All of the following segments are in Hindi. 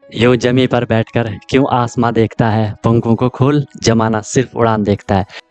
यूं जमी पर बैठकर क्यों आसमां देखता है, पंखों को खोल जमाना सिर्फ उड़ान देखता है।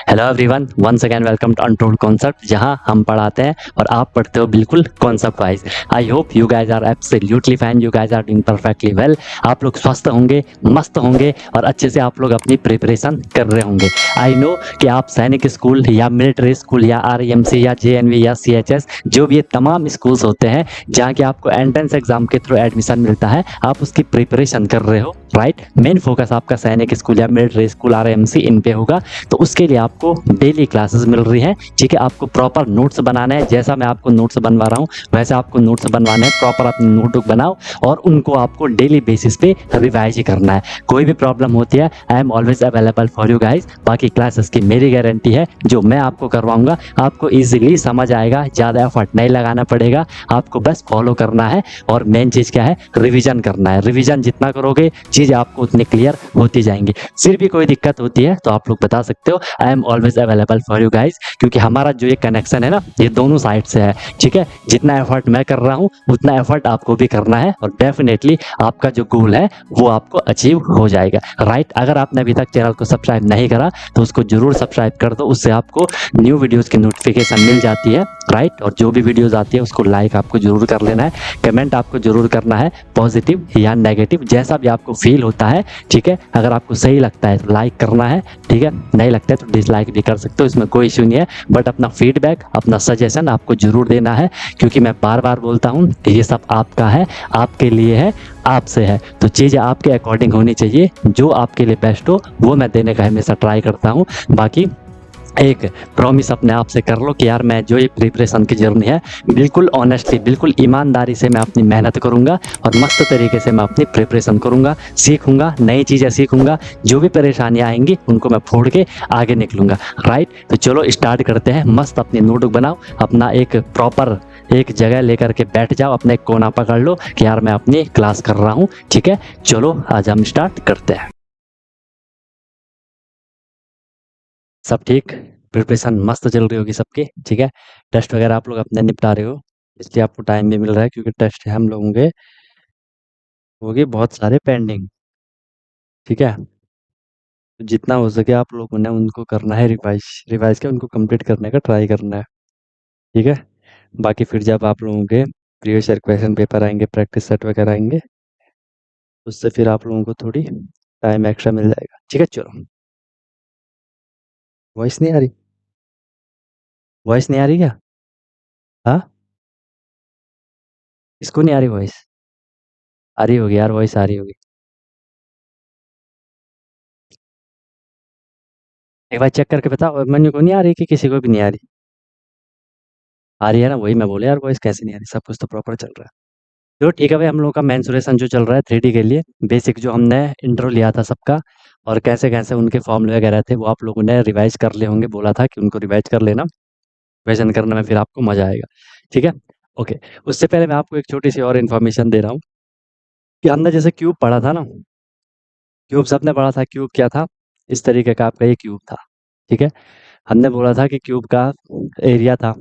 Hello everyone, once again welcome to untold concept, जहां हम पढ़ाते हैं और आप पढ़ते हो बिल्कुल concept wise. I hope you guys are absolutely fine, you guys are doing perfectly well. आप लोग स्वस्थ होंगे, मस्त होंगे और अच्छे से आप लोग अपनी प्रिपरेशन कर रहे होंगे। आई नो कि आप सैनिक स्कूल या मिलिट्री स्कूल या आरईएमसी या जेएनवी या सीएचएस, जो भी ये तमाम स्कूल्स होते हैं जहाँ के आपको एंट्रेंस एग्जाम के थ्रू एडमिशन मिलता है, आप उसकी प्रिपरेशन कर रहे हो, राइट। मेन फोकस आपका सैनिक स्कूल या मिलिट्री स्कूल आरईएमसी इन पे होगा। तो उसके लिए आपको डेली क्लासेस मिल रही हैं, ठीक है। आपको प्रॉपर नोट्स बनाना है, जैसा मैं आपको नोट्स बनवा रहा हूँ वैसे आपको नोट्स बनवाने हैं। प्रॉपर अपनी नोटबुक बनाओ और उनको आपको डेली बेसिस पे रिवाइज ही करना है। कोई भी प्रॉब्लम होती है, I am always available for you guys. बाकी क्लासेस की मेरी गारंटी है, जो मैं आपको करवाऊंगा आपको ईजिली समझ आएगा, ज़्यादा एफर्ट नहीं लगाना पड़ेगा, आपको बस फॉलो करना है। और मेन चीज़ क्या है, रिविजन करना है। रिविजन जितना करोगे चीज़ें आपको उतनी क्लियर होती जाएंगी। फिर भी कोई दिक्कत होती है तो आप लोग बता सकते हो, I am always available for you guys. क्योंकि हमारा जो ये कनेक्शन है ना, ये दोनों साइड से है, ठीक है। जितना एफर्ट मैं कर रहा हूँ उतना एफर्ट आपको भी करना है और डेफिनेटली आपका जो गोल है वो आपको अचीव हो जाएगा, राइट। अगर आपने अभी तक चैनल को सब्सक्राइब नहीं करा तो उसको जरूर सब्सक्राइब कर दो, उससे आपको न्यू वीडियोस की नोटिफिकेशन मिल जाती है, राइट। और जो भी वीडियोस आती है उसको लाइक आपको जरूर कर लेना है, कमेंट आपको जरूर करना है, पॉजिटिव या नेगेटिव जैसा भी आपको फील होता है, ठीक है। अगर आपको सही लगता है तो लाइक करना है, ठीक है। नहीं लगता है तो डिसलाइक भी कर सकते हो, इसमें कोई इश्यू नहीं है। बट अपना फीडबैक, अपना सजेशन आपको जरूर देना है, क्योंकि मैं बार बार बोलता हूँ कि ये सब आपका है, आपके लिए है, आपसे है। तो चीज़ें आपके अकॉर्डिंग होनी चाहिए, जो आपके लिए बेस्ट हो वो मैं देने का हमेशा ट्राई करता हूँ। बाकी एक प्रॉमिस अपने आप से कर लो कि यार मैं जो ये प्रिपरेशन की जर्नी है बिल्कुल ऑनेस्टली, बिल्कुल ईमानदारी से मैं अपनी मेहनत करूंगा और मस्त तरीके से मैं अपनी प्रिपरेशन करूंगा, सीखूंगा, नई चीज़ें सीखूंगा। जो भी परेशानियां आएंगी उनको मैं फोड़ के आगे निकलूंगा, राइट। तो चलो स्टार्ट करते हैं। मस्त अपनी नोटबुक बनाओ, अपना एक प्रॉपर एक जगह लेकर के बैठ जाओ, अपने एक कोना पकड़ लो कि यार मैं अपनी क्लास कर रहा हूँ, ठीक है। चलो आज हम स्टार्ट करते हैं। सब ठीक, प्रिपरेशन मस्त चल रही होगी सबकी, ठीक है। टेस्ट वगैरह आप लोग अपने निपटा रहे हो, इसलिए आपको टाइम भी मिल रहा है, क्योंकि टेस्ट है हम लोगों के होंगे बहुत सारे पेंडिंग, ठीक है। तो जितना हो सके आप लोगों ने उनको करना है रिवाइज, रिवाइज के उनको कंप्लीट करने का ट्राई करना है, ठीक है। बाकी फिर जब आप लोगों के प्रीवियस ईयर क्वेश्चन पेपर आएंगे, प्रैक्टिस सेट वगैरह आएंगे, उससे फिर आप लोगों को थोड़ी टाइम एक्स्ट्रा मिल जाएगा, ठीक है। चलो, वॉइस नहीं आ रही, वॉइस नहीं आ रही क्या? हाँ, इसको नहीं आ रही वॉइस? आ रही होगी यार, वॉइस आ रही होगी। एक बार चेक करके बताओ, मनु को नहीं आ रही कि किसी को भी नहीं आ रही? आ रही है ना, वही मैं बोले यार, वॉइस कैसे नहीं आ रही, सब कुछ तो प्रॉपर चल रहा है। तो ठीक है भाई, हम लोगों का मेंसुरेशन जो चल रहा है 3D के लिए, बेसिक जो हमने इंट्रो लिया था सबका और कैसे कैसे उनके फॉर्मूले वगैरह थे वो आप लोगों ने रिवाइज कर लिए होंगे, बोला था कि उनको रिवाइज कर लेना, रिविजन करने में फिर आपको मजा आएगा, ठीक है। ओके, उससे पहले मैं आपको एक छोटी सी और इन्फॉर्मेशन दे रहा हूँ कि हमने जैसे क्यूब पढ़ा था ना, क्यूब सबने पढ़ा था। क्यूब क्या था? इस तरीके का आपका ये क्यूब था, ठीक है। हमने बोला था कि क्यूब का एरिया था,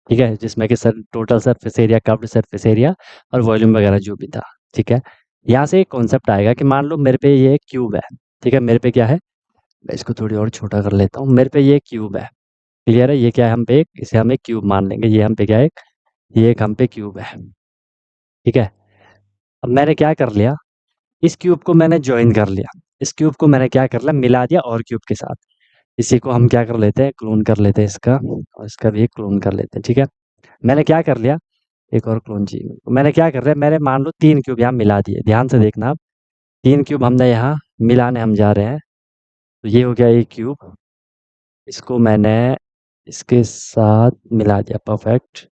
ठीक है, जिसमें कि sir total surface area, curved surface area और वॉल्यूम वगैरह जो भी था, ठीक है। यहाँ से एक कॉन्सेप्ट आएगा कि मान लो मेरे पे ये क्यूब है, ठीक है। मेरे पे क्या है, मैं इसको थोड़ी और छोटा कर लेता हूँ। मेरे पे ये क्यूब है, क्लियर है। ये क्या है, हम पे एक, इसे हम एक क्यूब मान लेंगे। ये हम पे क्या है, ये एक हम पे क्यूब है, ठीक है। अब मैंने क्या कर लिया, इस क्यूब को मैंने ज्वाइन कर लिया, इस क्यूब को मैंने क्या कर लिया, मिला दिया और क्यूब के साथ। इसी को हम क्या कर लेते हैं, क्लोन कर लेते हैं इसका, और इसका भी एक क्लोन कर लेते हैं, ठीक है। मैंने क्या कर लिया, एक और क्लोन चाहिए मेरे को। मैंने क्या कर लिया, मैंने मान लो 3 क्यूब यहाँ मिला दिए, ध्यान से देखना आप। 3 क्यूब हमने यहाँ मिलाने हम जा रहे हैं। तो ये हो गया एक क्यूब, इसको मैंने इसके साथ मिला दिया, परफेक्ट।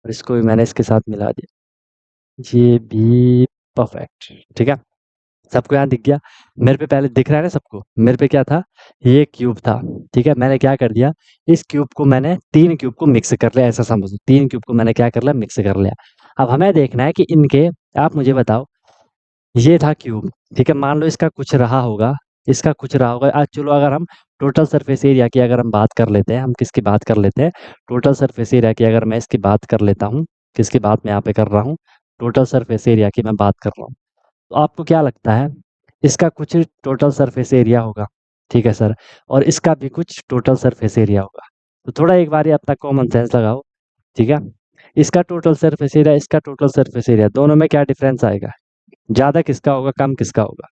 और इसको भी मैंने इसके साथ मिला दिया, ये भी परफेक्ट, ठीक है। सबको यहाँ दिख गया, मेरे पे पहले दिख रहा है ना सबको। मेरे पे क्या था, ये क्यूब था, ठीक है। मैंने क्या कर दिया, इस क्यूब को मैंने 3 क्यूब को मिक्स कर लिया, ऐसा समझो। 3 क्यूब को मैंने क्या कर लिया, मिक्स कर लिया। अब हमें देखना है कि इनके, आप मुझे बताओ, ये था क्यूब, ठीक है। मान लो इसका कुछ रहा होगा, इसका कुछ रहा होगा। आज चलो अगर हम टोटल सरफेस एरिया की अगर हम बात कर लेते हैं, हम किसकी बात कर लेते हैं, टोटल सरफेस एरिया की अगर मैं इसकी बात कर लेता हूँ, किसकी बात मैं यहाँ पे कर रहा हूँ, टोटल सरफेस एरिया की मैं बात कर रहा हूँ। तो आपको क्या लगता है इसका कुछ टोटल सरफेस एरिया होगा, ठीक है सर, और इसका भी कुछ टोटल सरफेस एरिया होगा। तो थोड़ा एक बार अपना कॉमन सेंस लगाओ, ठीक है। इसका टोटल सरफेस एरिया, इसका टोटल सरफेस एरिया, दोनों में क्या डिफरेंस आएगा? ज़्यादा किसका होगा, कम किसका होगा?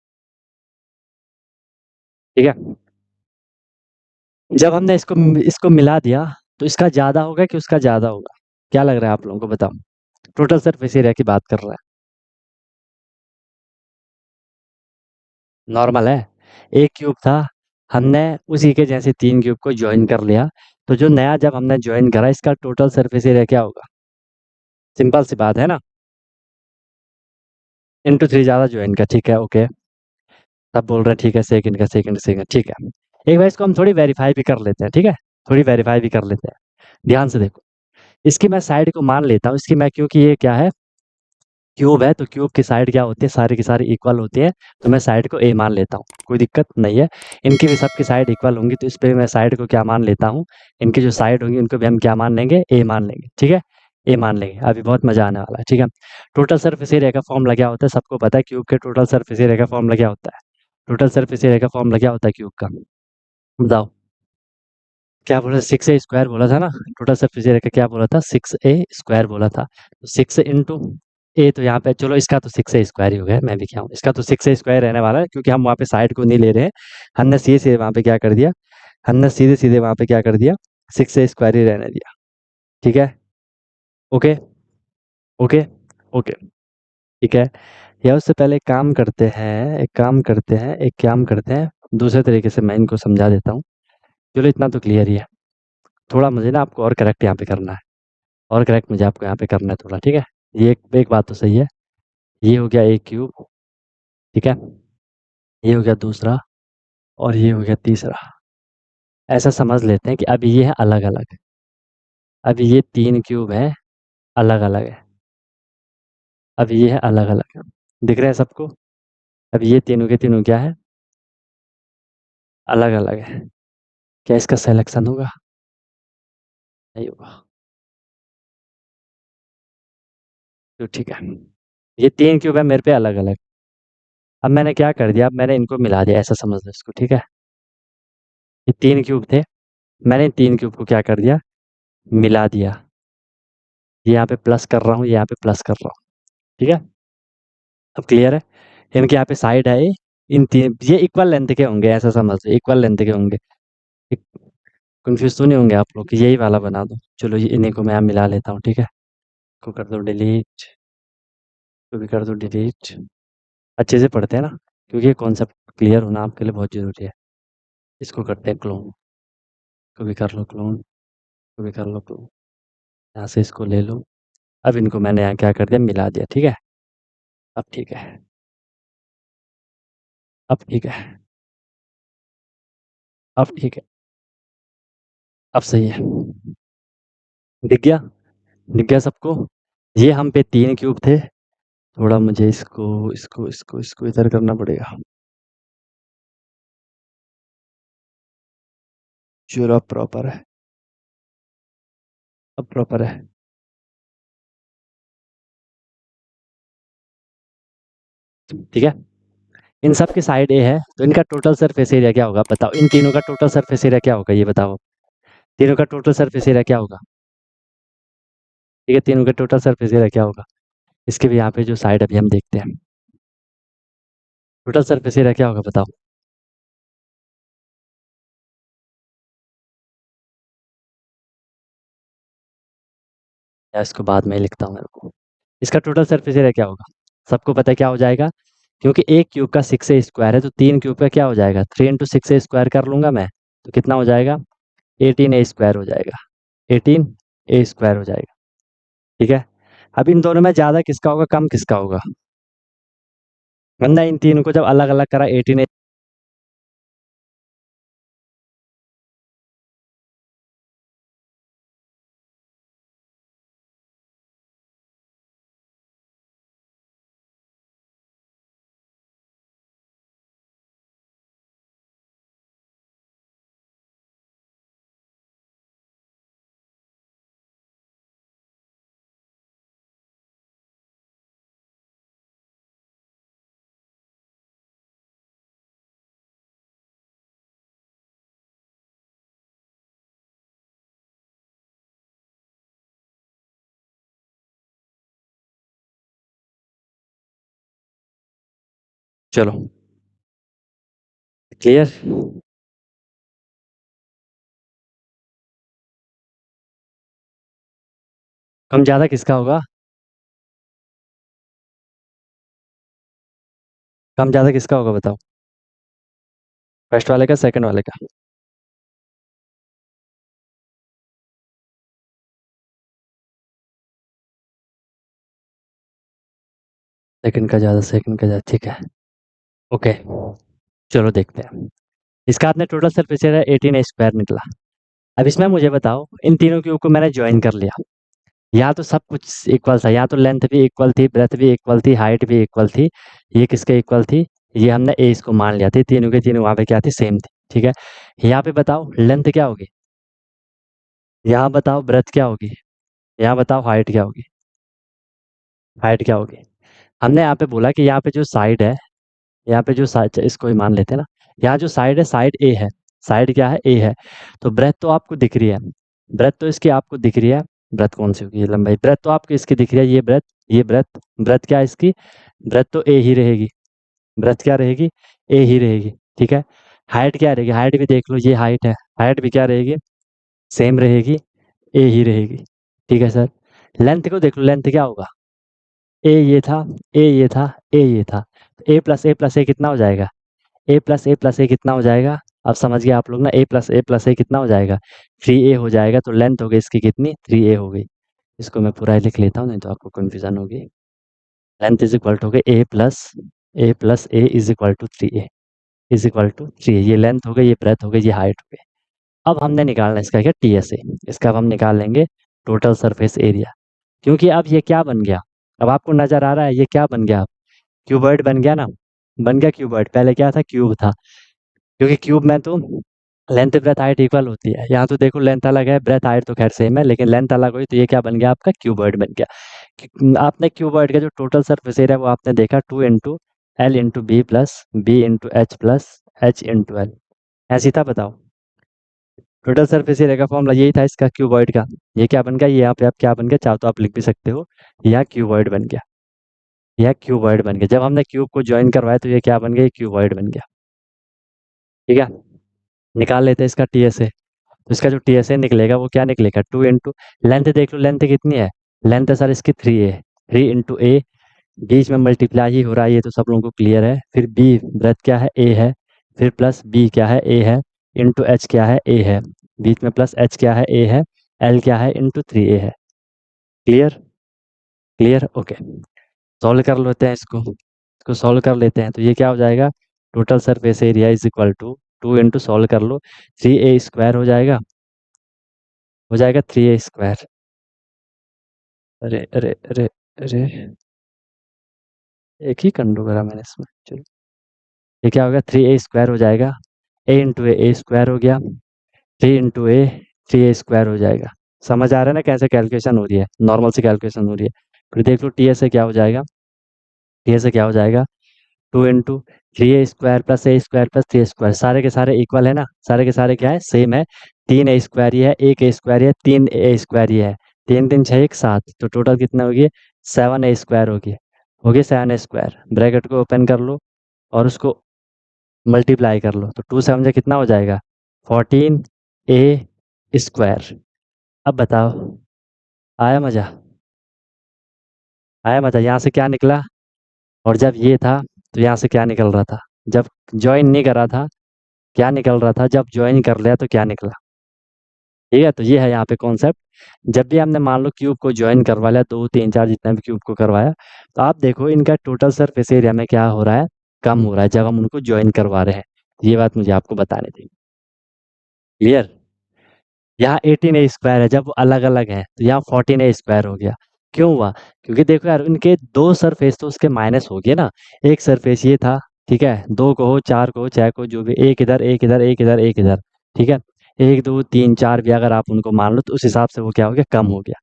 ठीक है। जब हमने इसको इसको मिला दिया तो इसका ज़्यादा होगा कि उसका ज़्यादा होगा? क्या लग रहा है आप लोगों को, बताओ। टोटल सरफेस एरिया की बात कर रहा है। नॉर्मल है। एक क्यूब था, हमने उसी के जैसे 3 क्यूब को जॉइन कर लिया, तो जो नया जब हमने जॉइन करा इसका टोटल सरफेस एरिया क्या होगा? सिंपल सी बात है ना। इंटू 3 ज़्यादा जॉइन का, ठीक है, ओके। तब बोल रहे हैं ठीक है, सेकंड का सेकंड सेकंड, ठीक है। एक बार इसको हम थोड़ी वेरीफाई भी कर लेते हैं, ठीक है। थोड़ी वेरीफाई भी कर लेते हैं। ध्यान से देखो, इसकी मैं साइड को मान लेता हूँ, इसकी मैं, क्योंकि ये क्या है, क्यूब है, तो क्यूब की साइड क्या होती है, सारी की सारी इक्वल होती है। तो मैं साइड को ए मान लेता हूँ, कोई दिक्कत नहीं है। इनकी भी सबकी साइड इक्वल होंगी, तो इस पे मैं साइड को क्या मान लेता हूँ, इनकी जो साइड होंगी उनको भी हम क्या मान लेंगे, ए मान लेंगे, ठीक है। ए मान लेंगे, अभी बहुत मजा आने वाला है, ठीक है। टोटल सरफेस एरिया का फॉर्मूला क्या होता है, सबको पता है, क्यूब के टोटल सरफेस एरिया का फॉर्मूला क्या होता है? टोटल सरफेस एरिया का फॉर्मूला क्या होता है क्यूब का? बताओ। क्या बोला, 6a² बोला था ना। टोटल सरफेस एरिया का क्या बोला था, 6a² बोला था। तो 6 इंटू ए, तो यहाँ पे चलो इसका तो 6a² ही हो गया, मैं भी क्या हूँ, इसका तो 6a² रहने वाला है, क्योंकि हम वहाँ पे साइड को नहीं ले रहे हैं। हमने सीधे सीधे वहाँ पे क्या कर दिया, हमने सीधे सीधे वहाँ पे क्या कर दिया, 6a² ही रहने दिया, ठीक है। ओके, ओके, ओके, ठीक है। या उससे पहले एक काम करते हैं, एक काम करते हैं, दूसरे तरीके से मैं इनको समझा देता हूँ। चलो इतना तो क्लियर ही है। थोड़ा मुझे ना आपको और करेक्ट यहाँ पे करना है, और करेक्ट मुझे आपको यहाँ पे करना है थोड़ा, ठीक है। ये एक बात तो सही है, ये हो गया एक क्यूब, ठीक है। ये हो गया दूसरा, और ये हो गया तीसरा। ऐसा समझ लेते हैं कि अभी ये है अलग अलग, अभी ये 3 क्यूब है, अलग अलग है, अभी ये है अलग अलग है। दिख रहे हैं सबको? अभी ये तीनों के तीनों क्या है, अलग अलग है। क्या इसका सिलेक्शन होगा? नहीं होगा। तो ठीक है, ये 3 क्यूब है मेरे पे अलग अलग। अब मैंने क्या कर दिया, अब मैंने इनको मिला दिया, ऐसा समझ लो इसको, ठीक है। ये 3 क्यूब थे, मैंने इन 3 क्यूब को क्या कर दिया, मिला दिया। ये यहाँ पे प्लस कर रहा हूँ, ये यहाँ पे प्लस कर रहा हूँ, ठीक है। अब क्लियर है। इनके यहाँ पे साइड है, इन तीन ये इक्वल लेंथ के होंगे, ऐसा समझ लो, इक्वल लेंथ के होंगे। कंफ्यूज तो नहीं होंगे आप लोग कि यही वाला बना दो? चलो ये इन्हीं को मैं यहाँ मिला लेता हूँ, ठीक है। को कर दो डिलीट, को भी कर दो डिलीट। अच्छे से पढ़ते हैं ना, क्योंकि ये कॉन्सेप्ट क्लियर होना आपके लिए बहुत ज़रूरी है। इसको करते हैं क्लोन, को भी कर लो क्लोन, को भी कर लो क्लोन। यहाँ से इसको ले लो। अब इनको मैंने यहाँ क्या कर दिया, मिला दिया, ठीक है। अब ठीक है, अब ठीक है, अब ठीक है, अब सही है। दिख गया? दिख गया सबको? ये हम पे 3 क्यूब थे। थोड़ा मुझे इसको इधर करना पड़ेगा। चलो अब प्रॉपर है, अब प्रॉपर है। ठीक है। इन सब की साइड ए है, तो इनका टोटल सरफेस एरिया क्या होगा, बताओ। इन तीनों का टोटल सरफेस एरिया क्या होगा, ये बताओ। तीनों का टोटल सरफेस एरिया क्या होगा? ठीक है, तीनों का टोटल सरफेस एरिया क्या होगा? इसके भी यहाँ पे जो साइड अभी हम देखते हैं, टोटल सरफेस एरिया क्या होगा, बताओ। या इसको बाद में ही लिखता हूँ मेरे को। इसका टोटल सरफेस एरिया क्या होगा? सबको पता है क्या हो जाएगा, क्योंकि एक क्यूब का 6a² है, तो 3 क्यूब का क्या हो जाएगा, 3 × 6a² कर लूंगा मैं, तो कितना हो जाएगा, 18a² हो जाएगा। 18a² हो जाएगा, ठीक है। अब इन दोनों में ज़्यादा किसका होगा, कम किसका होगा? वरना इन तीनों को जब अलग अलग करा 18 चलो क्लियर। कम ज़्यादा किसका होगा? कम ज़्यादा किसका होगा बताओ? फर्स्ट वाले का, सेकंड वाले का? सेकंड का ज़्यादा, सेकंड का ज़्यादा, ठीक है। ओके, चलो देखते हैं। इसका आपने टोटल सरफेस एरिया 18 स्क्वायर निकला। अब इसमें मुझे बताओ, इन तीनों क्यूब को मैंने ज्वाइन कर लिया। यहाँ तो सब कुछ इक्वल था, यहाँ तो लेंथ भी इक्वल थी, ब्रेथ भी इक्वल थी, हाइट भी इक्वल थी। ये किसके इक्वल थी? ये हमने ए इसको मान लिया थी, तीनों के तीनों वहाँ पे क्या थी? सेम थी, ठीक है। यहाँ पे बताओ लेंथ क्या होगी, यहाँ बताओ ब्रेथ क्या होगी, यहाँ बताओ हाइट क्या होगी। हाइट क्या होगी? हमने यहाँ पे बोला कि यहाँ पे जो साइड है, यहाँ पे जो साइड, इसको ही मान लेते हैं ना। यहाँ जो साइड है, साइड ए है। साइड क्या है? ए है। तो ब्रेथ तो आपको दिख रही है, ब्रेथ तो इसकी आपको दिख रही है। ब्रेथ कौन सी होगी? ये लंबाई। ब्रेथ तो आपको इसकी दिख रही है, ये ब्रेथ, ये ब्रेथ। ब्रेथ क्या है इसकी? ब्रेथ तो ए ही रहेगी। ब्रेथ क्या रहेगी? ए ही रहेगी, ठीक है। हाइट क्या रहेगी? हाइट भी देख लो, ये हाइट है, हाइट भी क्या रहेगी? सेम रहेगी, ए ही रहेगी, ठीक है सर। लेंथ को देख लो, लेंथ क्या होगा? ए ये था, ए ये था, ए ये था। ए प्लस ए प्लस ए कितना हो जाएगा? ए प्लस ए प्लस ए कितना हो जाएगा? अब समझ गए आप लोग ना, ए प्लस ए प्लस ए कितना हो जाएगा? 3a हो जाएगा। तो लेंथ हो गई इसकी कितनी? 3a हो गई। इसको मैं पूरा ही लिख लेता हूँ, नहीं तो आपको कन्फ्यूजन होगी। लेंथ इज इक्वल टू हो गई a plus a is equal to 3a, is equal to 3a। ये लेंथ हो गई, ये ब्रेथ हो गई, ये हाइट हो गई। अब हमने निकालना है इसका क्या? टीएसए। इसका अब हम निकाल लेंगे टोटल सरफेस एरिया। क्योंकि अब ये क्या बन गया? अब आपको नजर आ रहा है ये क्या बन गया? क्यूबॉइड बन गया ना। बन गया क्यूबॉइड। पहले क्या था? क्यूब था। क्योंकि क्यूब में तो लेंथ ब्रेथ हाइट इक्वल होती है। यहाँ तो देखो लेंथ अलग है, ब्रेथ हाइट तो खैर सेम है, लेकिन लेंथ अलग हुई तो ये क्या बन गया? आपका क्यूबॉइड बन गया। आपने क्यूबॉइड का जो टोटल सरफेस एरिया वो आपने देखा 2 into L into B plus B into H plus H into L। ऐसी था, बताओ। टोटल सरफेस एरिया का फॉर्मूला यही था इसका, क्यूबॉइड का। ये क्या बन गया? ये यहाँ पे आप क्या बन गया? चाहो तो आप लिख भी सकते हो, यह क्यूबॉइड बन गया। यह क्यूबॉइड बन गया। जब हमने क्यूब को ज्वाइन करवाया तो ये क्या बन गया? क्यूबॉइड बन गया, ठीक है। निकाल लेते हैं इसका टीएसए। तो इसका जो टीएसए निकलेगा वो क्या निकलेगा? 2 इंटू लेंथ देख लो, लेंथ कितनी है? लेंथ है सर इसकी 3a। 3 इंटू ए, बीच में मल्टीप्लाई ही हो रहा है, ये तो सब लोगों को क्लियर है। फिर बी ब्रेथ क्या है? ए है। फिर प्लस बी क्या है? ए है। इंटू एच क्या है? ए है। बीच में प्लस एच क्या है? ए है। एल क्या है? इंटू 3a है। क्लियर? Clear, okay. सॉल्व कर लेते हैं इसको सॉल्व कर लेते हैं। तो ये क्या हो जाएगा? Total surface area is equal to 2 into, solve कर लो, 3a स्क्वायर हो जाएगा। हो जाएगा 3a स्क्वायर। अरे अरे अरे अरे, एक ही कंडू करा मैंने इसमें, चलो। ये क्या हो गया? 3a स्क्वायर हो जाएगा। a इंटू ए स्क्वायर हो गया। 3 इंटू ए, 3a स्क्वायर हो जाएगा। समझ आ रहा है ना कैसे कैलकुलेशन हो रही है? नॉर्मल सी कैलकुलेशन हो रही है। फिर देख लो टी से क्या हो जाएगा। टी से क्या हो जाएगा? 2 into 3a square plus a square plus 3a square, सारे के सारे इक्वल है ना, सारे के सारे क्या है? सेम है। 3a स्क्वायर ये है, 1a स्क्वायर ये है, 3a स्क्वायर ये है। 3 3 6 1 7, तो टोटल कितना हो गया? 7a स्क्वायर हो गया। हो गया 7a स्क्वायर। ब्रैकेट को ओपन कर लो और उसको मल्टीप्लाई कर लो, तो 2 7 कितना हो जाएगा? 14a square. अब बताओ, आया मजा? आया मजा? यहाँ से क्या निकला? और जब ये था तो यहाँ से क्या निकल रहा था? जब ज्वाइन नहीं करा था क्या निकल रहा था? जब ज्वाइन कर लिया तो क्या निकला? ठीक है, तो ये है यहाँ पे कॉन्सेप्ट। जब भी हमने मान लो क्यूब को ज्वाइन करवा लिया, 2 3 4 जितना भी क्यूब को करवाया, तो आप देखो इनका टोटल सरफेस एरिया में क्या हो रहा है? कम हो रहा है जब हम उनको ज्वाइन करवा रहे हैं। ये बात मुझे आपको बतानी थी। क्लियर? यहाँ 18a स्क्वायर है, जब अलग अलग है तो यहाँ 14a स्क्वायर हो गया। क्यों हुआ? क्योंकि देखो यार, इनके दो सरफेस तो उसके माइनस हो गए ना। एक सरफेस ये था, ठीक है, 2 को हो, 4 को हो, 6 को, जो भी, एक इधर एक इधर एक इधर एक इधर, ठीक है। 1 2 3 4 भी अगर आप उनको मान लो तो उस हिसाब से वो क्या हो गया? कम हो गया,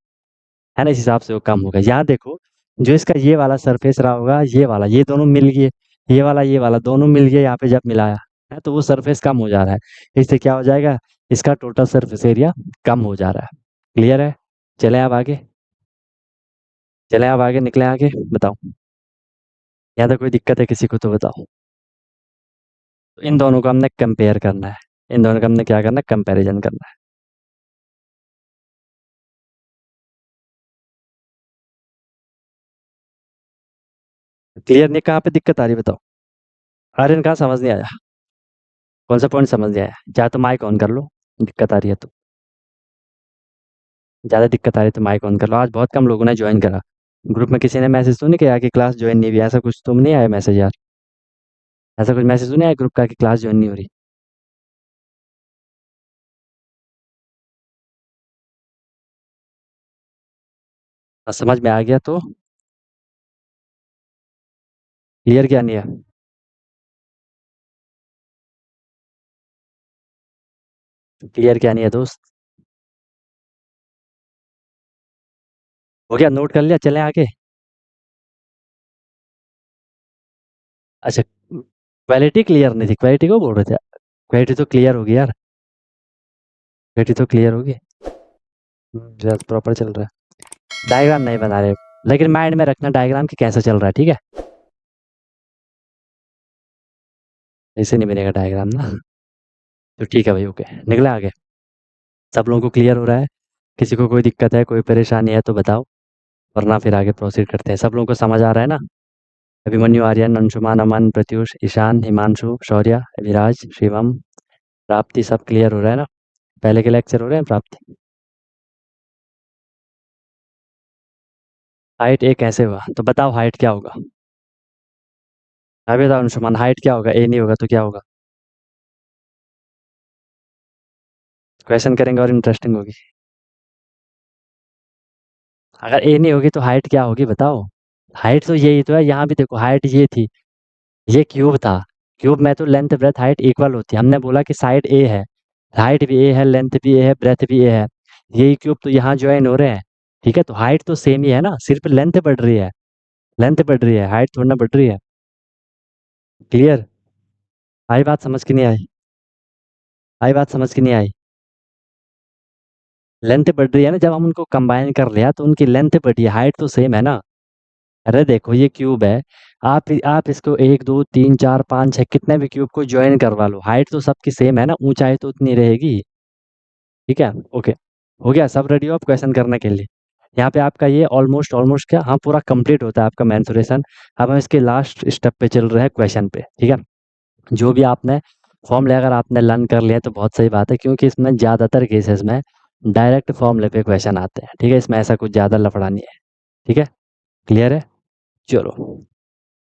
है ना। इस हिसाब से वो कम हो गया। यहाँ देखो, जो इसका ये वाला सरफेस रहा होगा, ये वाला, ये दोनों मिल गए, ये वाला दोनों मिल गए यहाँ पे जब मिलाया है, तो वो सरफेस कम हो जा रहा है। इससे क्या हो जाएगा? इसका टोटल सरफेस एरिया कम हो जा रहा है। क्लियर है? चले अब आगे, चले अब आगे, निकले आगे, बताओ। यहाँ तक कोई दिक्कत है किसी को तो बताओ। तो इन दोनों को हमने कंपेयर करना है, इन दोनों का हमने क्या करना है, कंपैरिजन करना है। क्लियर नहीं, कहाँ पे दिक्कत आ रही है बताओ। आर्यन कहाँ समझ नहीं आया, कौन सा पॉइंट समझ नहीं आया? चाहे तो माइक ऑन कर लो, दिक्कत आ रही है तो। ज़्यादा दिक्कत आ रही है तो माइक ऑन कर लो। आज बहुत कम लोगों ने ज्वाइन करा। ग्रुप में किसी ने मैसेज तो नहीं किया कि क्लास ज्वाइन नहीं हुई, ऐसा कुछ तुम नहीं आया मैसेज यार? ऐसा कुछ मैसेज तो नहीं आया ग्रुप का कि क्लास ज्वाइन नहीं हो रही? समझ में आ गया तो क्लियर क्या नहीं है? क्लियर क्या नहीं है दोस्त? हो गया, नोट कर लिया, चलें आगे। अच्छा, क्वालिटी क्लियर नहीं थी, क्वालिटी को बोल रहे थे? क्वालिटी तो क्लियर होगी यार, क्वालिटी तो क्लियर होगी। रिजल्ट प्रॉपर चल रहा है, डायग्राम नहीं बना रहे, लेकिन माइंड में रखना डायग्राम कि कैसे चल रहा है, ठीक है? ऐसे नहीं बनेगा डायग्राम ना। तो ठीक है भाई, ओके, निकला आगे। सब लोगों को क्लियर हो रहा है? किसी को कोई दिक्कत है, कोई परेशानी है तो बताओ, वरना फिर आगे प्रोसीड करते हैं। सब लोगों को समझ आ रहा है ना? अभिमन्यु, आर्यन, अंशुमान, अमन, प्रत्युष, ईशान, हिमांशु, शौर्य, अभिराज, शिवम, प्राप्ति, सब क्लियर हो रहा है ना? पहले के लेक्चर हो रहे हैं प्राप्ति? हाइट ए कैसे हुआ तो बताओ, हाइट क्या होगा? अभी बताओ अंशुमान, हाइट क्या होगा? ए नहीं होगा तो क्या होगा? क्वेश्चन करेंगे और इंटरेस्टिंग होगी। अगर ए नहीं होगी तो हाइट क्या होगी बताओ? हाइट तो यही तो है, यहाँ भी देखो हाइट ये थी, ये क्यूब था। क्यूब में तो लेंथ ब्रेथ हाइट इक्वल होती है, हमने बोला कि साइड ए है, हाइट भी ए है, लेंथ भी ए है, ब्रेथ भी ए है। यही क्यूब तो यहाँ ज्वाइन हो रहे हैं, ठीक है? तो हाइट तो सेम ही है ना, सिर्फ लेंथ बढ़ रही है, लेंथ बढ़ रही है, हाइट थोड़ी ना बढ़ रही है। क्लियर? आई बात समझ की नहीं आई? आई बात समझ की नहीं आई? लेंथ बढ़ रही है ना, जब हम उनको कंबाइन कर लिया तो उनकी लेंथ बढ़ी है, हाइट तो सेम है ना। अरे देखो ये क्यूब है, आप इसको एक दो तीन चार पाँच छः कितने भी क्यूब को ज्वाइन करवा लो, हाइट तो सबकी सेम है ना, ऊंचाई तो उतनी रहेगी। ठीक है, ओके। हो गया, सब रेडी हो आप क्वेश्चन करने के लिए? यहाँ पे आपका ये ऑलमोस्ट ऑलमोस्ट क्या, हाँ, पूरा कंप्लीट होता है आपका मेंसुरेशन। अब हम इसके लास्ट स्टेप पे चल रहे हैं, क्वेश्चन पे, ठीक है? जो भी आपने फॉर्मूले अगर आपने लर्न कर लिया तो बहुत सही बात है, क्योंकि इसमें ज़्यादातर केसेस में डायरेक्ट फॉर्मूले पे क्वेश्चन आते हैं, ठीक है? इसमें ऐसा कुछ ज़्यादा लफड़ा नहीं है, ठीक है? क्लियर है? चलो,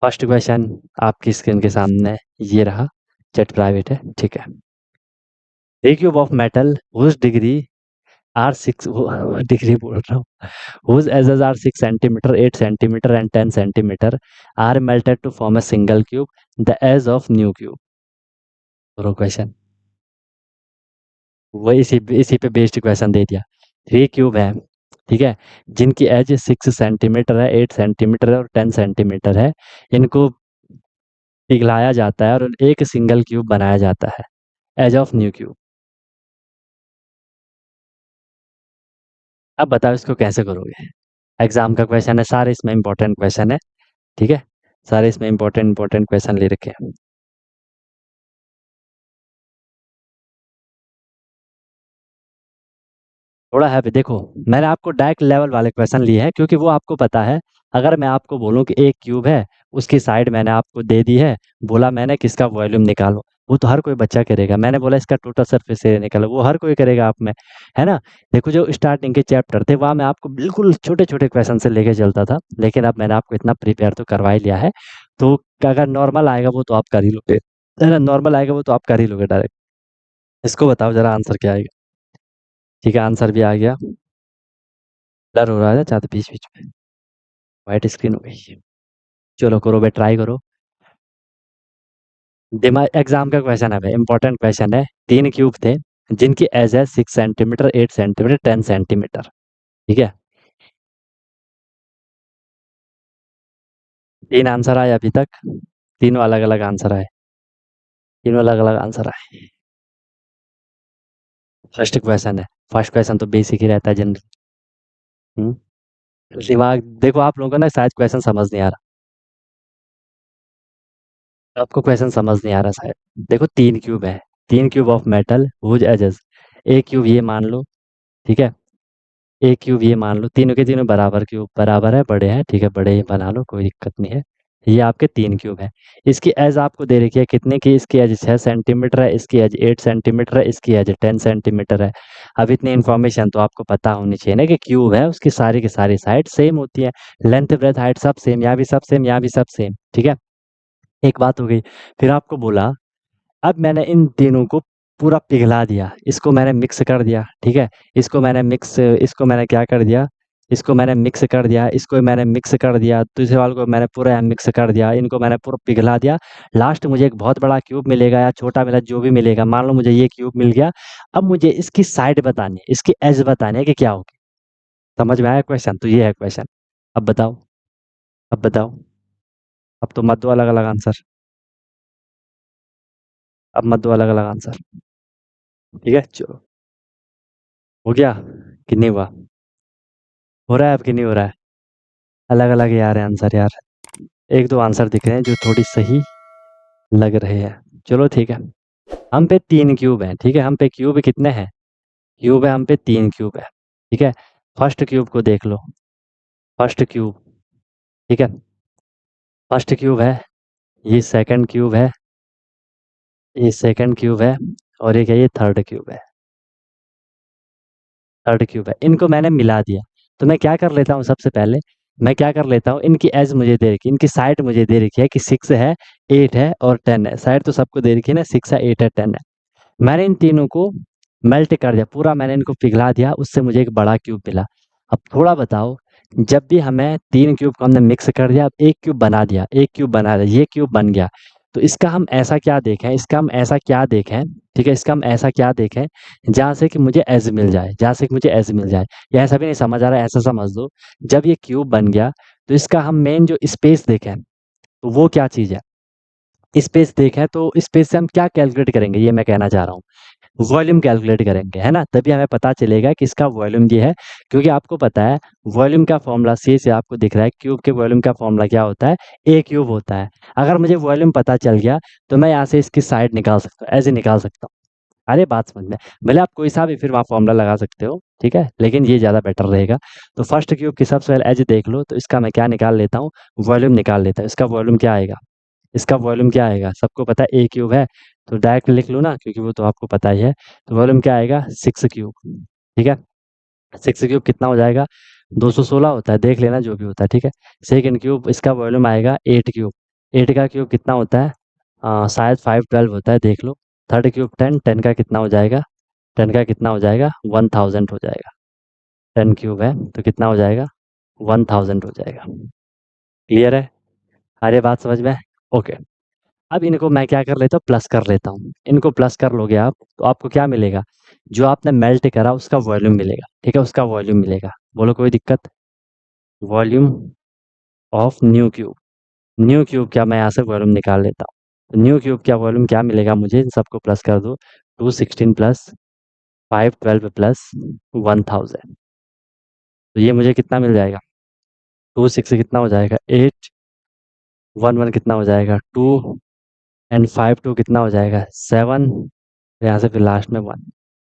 फर्स्ट क्वेश्चन आपकी स्क्रीन के सामने ये रहा, जेट प्राइवेट है, ठीक है? A cube of metal whose degree are six, degree बोल रहा हूँ, whose edges are 6 centimeter, 8 centimeter and 10 centimeter are melted to form a single cube, the edge of new cube। करो क्वेश्चन, वो इसी पे बेस्ड क्वेश्चन दे दिया। 3 क्यूब है, ठीक है, जिनकी एज 6 सेंटीमीटर है, 8 सेंटीमीटर है और 10 सेंटीमीटर है, इनको पिघलाया जाता है और एक सिंगल क्यूब बनाया जाता है, एज ऑफ न्यू क्यूब। अब बताओ इसको कैसे करोगे? एग्जाम का क्वेश्चन है, सारे इसमें इंपॉर्टेंट क्वेश्चन है, ठीक है? सारे इसमें इंपॉर्टेंट इंपॉर्टेंट क्वेश्चन ले रखे हैं। थोड़ा है भी, देखो मैंने आपको डायरेक्ट लेवल वाले क्वेश्चन लिए हैं क्योंकि वो आपको पता है। अगर मैं आपको बोलूं कि एक क्यूब है, उसकी साइड मैंने आपको दे दी है, बोला मैंने कि इसका वॉल्यूम निकालो, वो तो हर कोई बच्चा करेगा। मैंने बोला इसका टोटल सरफेस एरिया निकालो, वो हर कोई करेगा आप में, है ना? देखो जो स्टार्टिंग के चैप्टर थे वहाँ मैं आपको बिल्कुल छोटे छोटे क्वेश्चन से लेके चलता था, लेकिन अब मैंने आपको इतना प्रिपेयर तो करवा ही लिया है। तो अगर नॉर्मल आएगा वो तो आप कर ही लोगे, है ना? नॉर्मल आएगा वो तो आप कर ही लोगे डायरेक्ट। इसको बताओ जरा आंसर क्या आएगा? ठीक है, आंसर भी आ गया। ब्लर हो रहा है चाहते बीच बीच में, व्हाइट स्क्रीन हो गई। चलो करो भाई, ट्राई करो। दिमाग, एग्जाम का क्वेश्चन है भाई, इंपॉर्टेंट क्वेश्चन है। 3 क्यूब थे जिनकी एज है 6 सेंटीमीटर, 8 सेंटीमीटर, 10 सेंटीमीटर, ठीक है? 3 आंसर आए अभी तक, तीनों अलग अलग आंसर आए, तीनों अलग अलग आंसर आए। फर्स्ट क्वेश्चन है, फर्स्ट क्वेश्चन तो बेसिक ही रहता है, जनरल। दिमाग देखो, आप लोगों को ना शायद क्वेश्चन समझ नहीं आ रहा। आपको क्वेश्चन समझ नहीं आ रहा शायद। देखो 3 क्यूब है, 3 cube of metal whose edges. एक क्यूब ये मान लो, ठीक है, एक क्यूब ये मान लो, तीनों के तीनों बराबर क्यूब बराबर है, बड़े हैं, ठीक है, बड़े ही बना लो, कोई दिक्कत नहीं है। ये आपके 3 क्यूब है। इसकी एज आपको दे रखी है कितने की, इसकी एज 6 सेंटीमीटर है, इसकी एज 8 सेंटीमीटर है, इसकी एज 10 सेंटीमीटर है। अब इतनी इन्फॉर्मेशन तो आपको पता होनी चाहिए ना कि क्यूब है उसकी सारी की सारी साइड सेम होती है, लेंथ ब्रेथ हाइट सब सेम, यहाँ भी सब सेम, यहाँ भी सब सेम, ठीक है। एक बात हो गई। फिर आपको बोला, अब मैंने इन तीनों को पूरा पिघला दिया, इसको मैंने मिक्स कर दिया, ठीक है, इसको मैंने क्या कर दिया, इसको मैंने मिक्स कर दिया, इसको मैंने मिक्स कर दिया, दूसरे वाले को मैंने पूरा मिक्स कर दिया, इनको मैंने पूरा पिघला दिया। लास्ट मुझे एक बहुत बड़ा क्यूब मिलेगा या छोटा मिला जो भी मिलेगा, मान लो मुझे ये क्यूब मिल गया। अब मुझे इसकी साइड बतानी है, इसकी एज बतानी है कि क्या होगी। समझ में आया क्वेश्चन? तो ये है क्वेश्चन। अब बताओ, अब बताओ, अब तो मत दो अलग अलग आंसर, अब मत दो अलग अलग आंसर, ठीक है, चलो। हो गया कि नहीं हुआ? हो रहा है अब कि नहीं हो रहा है? अलग अलग ही आ रहे हैं आंसर यार। एक दो आंसर दिख रहे हैं जो थोड़ी सही लग रहे हैं। चलो ठीक है। हम पे 3 क्यूब हैं, ठीक है, हम पे क्यूब कितने हैं? क्यूब है हम पे 3 क्यूब है, ठीक है। फर्स्ट क्यूब को देख लो, फर्स्ट क्यूब, ठीक है, फर्स्ट क्यूब है, ये सेकंड क्यूब है, ये सेकंड क्यूब है, और एक है ये थर्ड क्यूब है, थर्ड क्यूब है। इनको मैंने मिला दिया। तो मैं क्या कर लेता हूँ सबसे पहले, मैं क्या कर लेता हूँ, इनकी एज मुझे दे रखी, इनकी साइड मुझे दे रखी है कि 6 है, 8 है और 10 है। साइड तो सबको दे रखी है ना, 6 है, 8 है, 10 है। मैंने इन तीनों को मेल्ट कर दिया पूरा, मैंने इनको पिघला दिया, उससे मुझे एक बड़ा क्यूब मिला। अब थोड़ा बताओ, जब भी हमें 3 क्यूब को हमने मिक्स कर दिया, अब एक क्यूब बना दिया, एक क्यूब बना दिया, ये क्यूब बन गया। तो इसका हम ऐसा क्या देखें, इसका हम ऐसा क्या देखें, ठीक है, इसका हम ऐसा क्या देखें जहाँ से कि मुझे एज मिल जाए, जहाँ से कि मुझे एज मिल जाए। या ऐसा भी नहीं समझ आ रहा है, ऐसा समझ दो, जब ये क्यूब बन गया तो इसका हम मेन जो स्पेस देखें, तो वो क्या चीज़ है? स्पेस देखें तो स्पेस से हम क्या कैलकुलेट करेंगे, ये मैं कहना चाह रहा हूँ। वॉल्यूम कैलकुलेट करेंगे, है ना, तभी हमें पता चलेगा कि इसका वॉल्यूम ये है। क्योंकि आपको पता है वॉल्यूम का फॉर्मूला सी से आपको दिख रहा है, क्यूब के वॉल्यूम का फॉर्मूला क्या होता है, ए क्यूब होता है। अगर मुझे वॉल्यूम पता चल गया तो मैं यहाँ से इसकी साइड निकाल सकता हूँ, ऐसे निकाल सकता हूँ। अरे बात समझ में, भले आप कोई सा भी फिर वहाँ फॉर्मूला लगा सकते हो, ठीक है, लेकिन ये ज़्यादा बेटर रहेगा। तो फर्स्ट क्यूब की सबसे पहले एज देख लो, तो इसका मैं क्या निकाल लेता हूँ, वॉल्यूम निकाल लेता हूँ। इसका वॉल्यूम क्या आएगा, इसका वॉल्यूम क्या आएगा, सबको पता है ए क्यूब है, तो डायरेक्ट लिख लो ना, क्योंकि वो तो आपको पता ही है। तो वॉल्यूम क्या आएगा, 6 क्यूब, ठीक है। 6 क्यूब कितना हो जाएगा, 216 होता है, देख लेना जो भी होता है, ठीक है। सेकंड क्यूब, इसका वॉल्यूम आएगा 8 क्यूब, 8 का क्यूब कितना होता है, शायद 512 होता है, देख लो। थर्ड क्यूब 10, 10 का कितना हो जाएगा, 10 का कितना हो जाएगा, 1000 हो जाएगा। 10 क्यूब है तो कितना हो जाएगा, 1000 हो जाएगा। क्लियर है? अरे बात समझ में? ओके। अब इनको मैं क्या कर लेता हूँ, प्लस कर लेता हूँ। इनको प्लस कर लोगे आप तो आपको क्या मिलेगा, जो आपने मेल्ट करा उसका वॉल्यूम मिलेगा, ठीक है, उसका वॉल्यूम मिलेगा। बोलो कोई दिक्कत? Volume of new cube, new cube क्या, मैं यहाँ से वॉल्यूम निकाल लेता हूँ। न्यू क्यूब क्या वॉल्यूम क्या मिलेगा मुझे, इन सबको प्लस कर दो, 216 प्लस 512 प्लस 1000। तो ये मुझे कितना मिल जाएगा, 26 कितना हो जाएगा, 8, 11 कितना हो जाएगा, 2 एंड 52 कितना हो जाएगा, 7, यहाँ से फिर लास्ट में 1,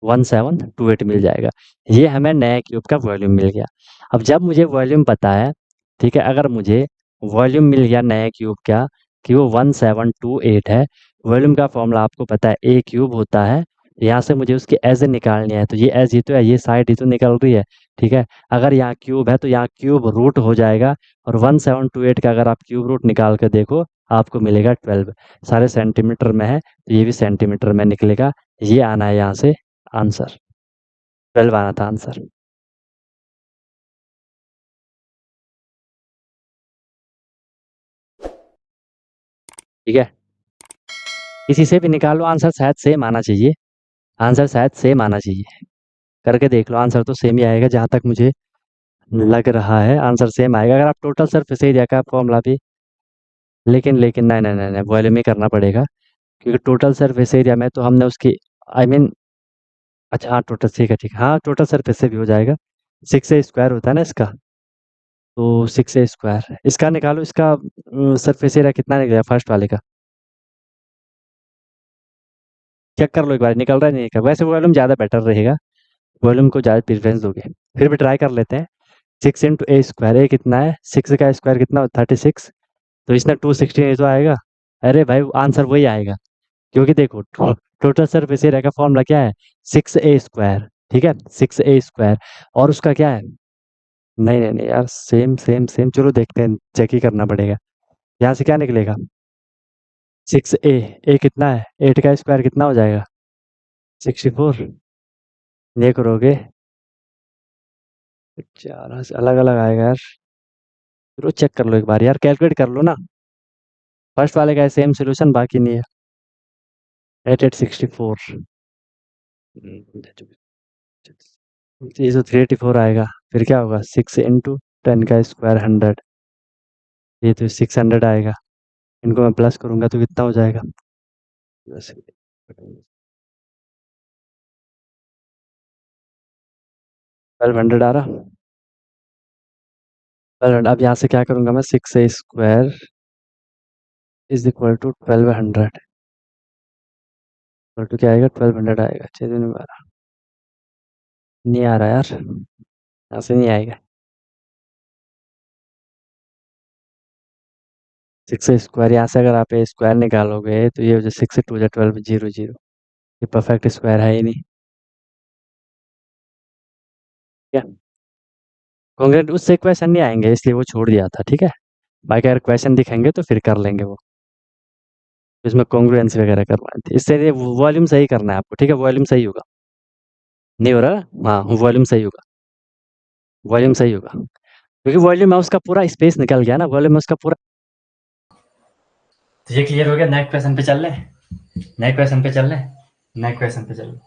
1728 मिल जाएगा। ये हमें नए क्यूब का वॉल्यूम मिल गया। अब जब मुझे वॉल्यूम पता है, ठीक है, अगर मुझे वॉल्यूम मिल गया नए क्यूब का कि वो 1728 है, वॉल्यूम का फॉर्मूला आपको पता है ए क्यूब होता है। यहाँ से मुझे उसकी एज निकालनी है, तो ये एज ही तो है, ये साइड ही तो निकल रही है, ठीक है। अगर यहाँ क्यूब है तो यहाँ क्यूब रूट हो जाएगा, और 1728 का अगर आप क्यूब रूट निकाल कर देखो आपको मिलेगा 12। सारे सेंटीमीटर में है तो ये भी सेंटीमीटर में निकलेगा। ये आना है यहाँ से आंसर, 12 आना था आंसर। ठीक है, किसी से भी निकाल लो आंसर, शायद सेम आना चाहिए, आंसर शायद सेम आना चाहिए। करके देख लो, आंसर तो सेम ही आएगा जहाँ तक मुझे लग रहा है, आंसर सेम आएगा अगर आप टोटल सरफेस एरिया का फॉर्मूला भी। लेकिन लेकिन नहीं नहीं नहीं नहीं, वॉल्यूम ही करना पड़ेगा, क्योंकि टोटल सरफेस एरिया में तो हमने उसकी, आई मीन, अच्छा हाँ टोटल, ठीक है ठीक है, हाँ टोटल सरफेस से भी हो जाएगा। 6 से स्क्वायर होता है ना इसका, तो 6 से स्क्वायर इसका निकालो, इसका सरफेस एरिया कितना निकलेगा फर्स्ट वाले का, चेक कर लो एक बार, निकल रहा है नहीं निकल, वैसे वॉल्यूम ज़्यादा बेटर रहेगा, वॉल्यूम को ज़्यादा प्रेफरेंस दोगे। फिर भी ट्राई कर लेते हैं। 6 इंटू ए स्क्वायर, ए कितना है, 6 का स्क्वायर कितना होता है 36, तो इसमें 216 तो आएगा। अरे भाई आंसर वही आएगा, क्योंकि देखो टोटल सरफेस एरिया का फॉर्मूला क्या है, 6a², ठीक है 6a², और उसका क्या है, नहीं नहीं नहीं यार, सेम सेम सेम, चलो देखते हैं, चेक ही करना पड़ेगा। यहाँ से क्या निकलेगा, 6a, ए कितना है, 8 का स्क्वायर कितना हो जाएगा, 64, ये करोगे चार अलग अलग आएगा यार, चलो चेक कर लो एक बार यार, कैलकुलेट कर लो ना, फर्स्ट वाले का है सेम सोल्यूशन, बाकी नहीं है। 8864, ये तो 384 आएगा, फिर क्या होगा, 6 इंटू 10 का स्क्वायर 100, ये तो 600 आएगा, इनको मैं प्लस करूंगा तो कितना हो जाएगा, 1200 आ रहा, 1200, अब यहाँ से क्या करूंगा मैं, 6a² is equal to 1200, equal to क्या आएगा, 1200 आएगा, 6 दिन 12, नहीं आ रहा यार, यहाँ से नहीं आएगा, 6a², यहाँ से अगर आप ए स्क्वायर निकालोगे तो ये हो जाए 6 2 12, 0 0, ये परफेक्ट स्क्वायर है ही नहीं, ठीक है। कॉन्ग्रेट उससे क्वेश्चन नहीं आएंगे इसलिए वो छोड़ दिया था, ठीक है, बाकी अगर क्वेश्चन दिखेंगे तो फिर कर लेंगे वो, इसमें कॉन्ग्रुएंसी वगैरह करवानी थी, इससे वॉल्यूम सही करना है आपको, ठीक है, वॉल्यूम सही होगा, नहीं हो रहा, हाँ वॉल्यूम सही होगा, वॉल्यूम सही होगा, क्योंकि वॉल्यूम में उसका पूरा स्पेस निकल गया ना, वॉल्यूम में उसका पूरा, तो ये क्लियर हो गया, नेक्स्ट क्वेश्चन पे चल रहे, नेक्स्ट क्वेश्चन पे चल रहे, नेक्स्ट क्वेश्चन पे चल रहे,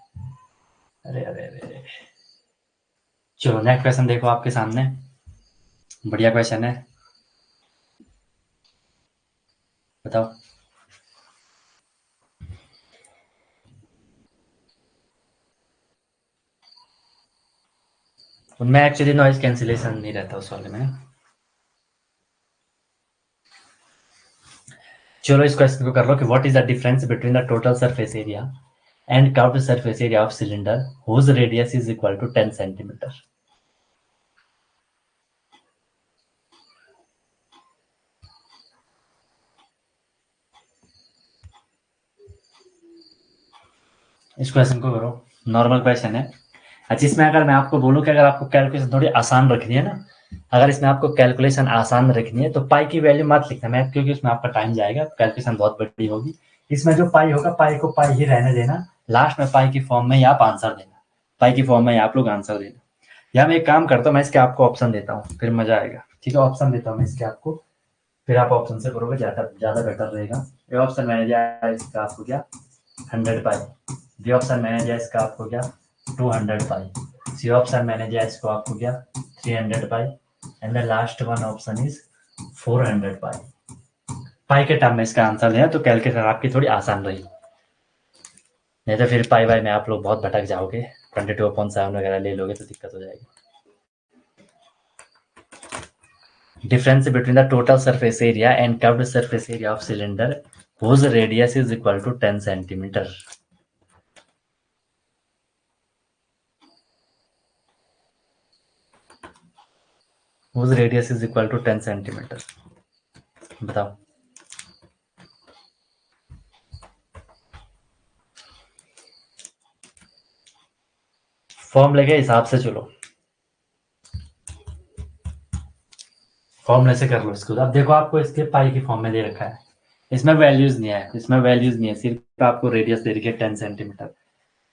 अरे अरे अरे, चलो नेक्स्ट क्वेश्चन देखो आपके सामने, बढ़िया क्वेश्चन है, बताओ। उनमें एक्चुअली नॉइज कैंसिलेशन नहीं रहता उस वाले में। चलो इस क्वेश्चन को कर लो कि what is the difference between the total surface area and curved surface area of cylinder whose radius is equal to 10 centimetre. इस क्वेश्चन को करो, नॉर्मल क्वेश्चन है। अच्छा इसमें अगर मैं आपको बोलूं कि अगर आपको कैलकुलेशन थोड़ी आसान रखनी है ना, अगर इसमें आपको कैलकुलेशन आसान रखनी है तो पाई की वैल्यू मत लिखना मैथ, क्योंकि उसमें आपका टाइम जाएगा, कैलकुलेशन बहुत बड़ी होगी। इसमें जो पाई होगा पाई को पाई ही रहने देना, लास्ट में पाई की फॉर्म में ही आप आंसर देना, पाई की फॉर्म में ही आप लोग आंसर देना। या मैं एक काम करता हूँ, मैं इसके आपको ऑप्शन देता हूँ, फिर मजा आएगा, ठीक है, ऑप्शन देता हूँ मैं इसके आपको, फिर आप ऑप्शन से करोगे, ज्यादा ज्यादा बेटर रहेगा। ये ऑप्शन मैंने दिया इसका आपको क्या, 100 पाई, बी ऑप्शन मैंने दिया इसका आपको क्या, 200 पाई, सी ऑप्शन मैंने दिया इसको आपको क्या, 300 pi, and the last one option is 400 pi. Pi के टर्म में इसका आंसर देना तो कैलकुलेशन आपकी थोड़ी आसान रहेगी, नहीं तो फिर पाई बाई में आप लोग बहुत भटक जाओगे, 22/7 वगैरह ले लोगे तो दिक्कत हो जाएगी। Difference between the total surface area and curved surface area of cylinder whose radius is equal to 10 centimeter. Whose radius is equal to 10 centimeter. बताओ। फॉर्मूले के हिसाब से चलो, फॉर्मूले से कर लो इसको। अब देखो आपको इसके पाई की फॉर्म में दे रखा है, इसमें वैल्यूज नहीं है, इसमें वैल्यूज नहीं है, सिर्फ आपको रेडियस दे रखी है 10 सेंटीमीटर,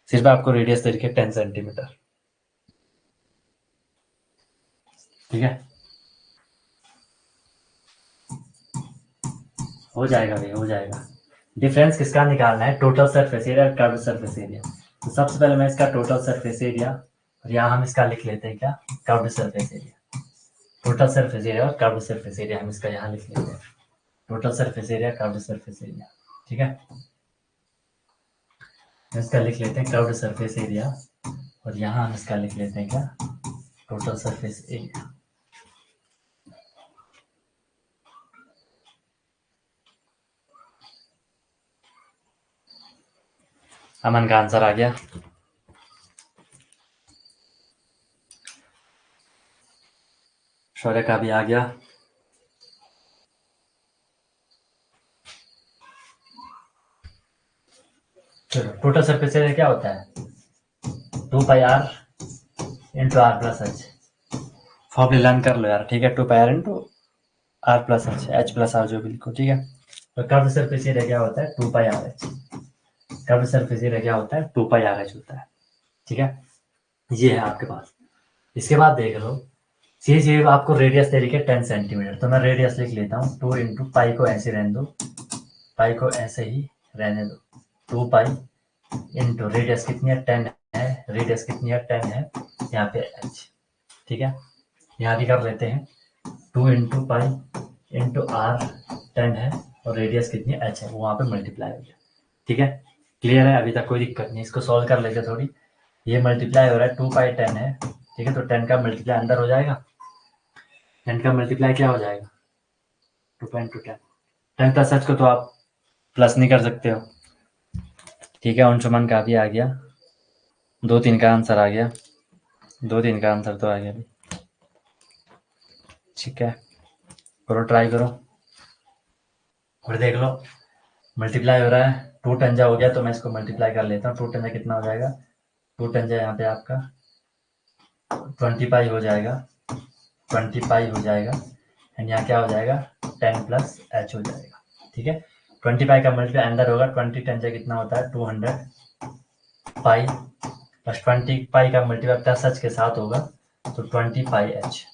सिर्फ आपको रेडियस दे रखी है 10 सेंटीमीटर, ठीक है, हो जाएगा भाई हो जाएगा। डिफरेंस किसका निकालना है, टोटल सरफेस एरिया और कर्व्ड सरफेस एरिया। तो सबसे पहले मैं इसका टोटल सरफेस एरिया, और यहाँ हम इसका लिख लेते हैं क्या, curved surface area, total surface area और कर्व्ड सरफेस एरिया हम इसका यहाँ लिख लेते हैं, total surface area curved surface area, ठीक है, हम इसका लिख लेते हैं कर्व्ड सरफेस एरिया, और यहाँ हम इसका लिख लेते हैं क्या, टोटल सरफेस एरिया। अमन का आंसर आ गया। शौर्य का भी आ गया। चलो टोटल सरफेस एरिया क्या होता है? 2πr into R plus H. Formula learn कर लो यार, ठीक है। 2πr into R plus H plus R जो भी लिखो, ठीक है। तो कर्व सरफेस एरिया क्या होता है? 2πr H. Curve surface area क्या होता है? 2πr एच होता है, ठीक है। ये है आपके पास। इसके बाद देख लो, ये आपको रेडियस दे रही है 10 सेंटीमीटर, तो मैं रेडियस लिख लेता हूँ 2 इंटू पाई को ऐसे रहने दो, पाई को ऐसे ही रहने दो। 2 पाई इंटू रेडियस कितनी है? 10 है। रेडियस कितनी है? 10 है। यहाँ पे एच, ठीक है। यहाँ भी कर लेते हैं 2 इंटू पाई इंटू आर 10 है और रेडियस कितनी है? एच है, वो वहाँ पे मल्टीप्लाई हो गया, ठीक है। क्लियर है? अभी तक कोई दिक्कत नहीं। इसको सॉल्व कर लेते थोड़ी। ये मल्टीप्लाई हो रहा है 2 पाई 10 है, ठीक है। तो 10 का मल्टीप्लाई अंदर हो जाएगा, 10 का मल्टीप्लाई क्या हो जाएगा? 2 इंटू 10। 10 प्लस एच को तो आप प्लस नहीं कर सकते हो, ठीक है। अंशुमन का भी आ गया, 2-3 का आंसर आ गया, 2-3 का आंसर तो आ गया, ठीक है। करो, ट्राई करो और देख लो। मल्टीप्लाई हो रहा है, 2 टंजा हो गया तो मैं इसको मल्टीप्लाई कर लेता हूँ। 2 टंजा कितना हो जाएगा? 2 टंजा यहाँ पे आपका 20 पाई हो जाएगा, 20 पाई हो जाएगा। एंड यहाँ क्या हो जाएगा? 10 प्लस एच हो जाएगा, ठीक है। 20 पाई का मल्टीप्लाई अंदर होगा, 20 टंजा कितना होता है? 200 पाई प्लस 20 पाई का मल्टीप्लाई प्लस एच के साथ होगा तो 20 पाई एच।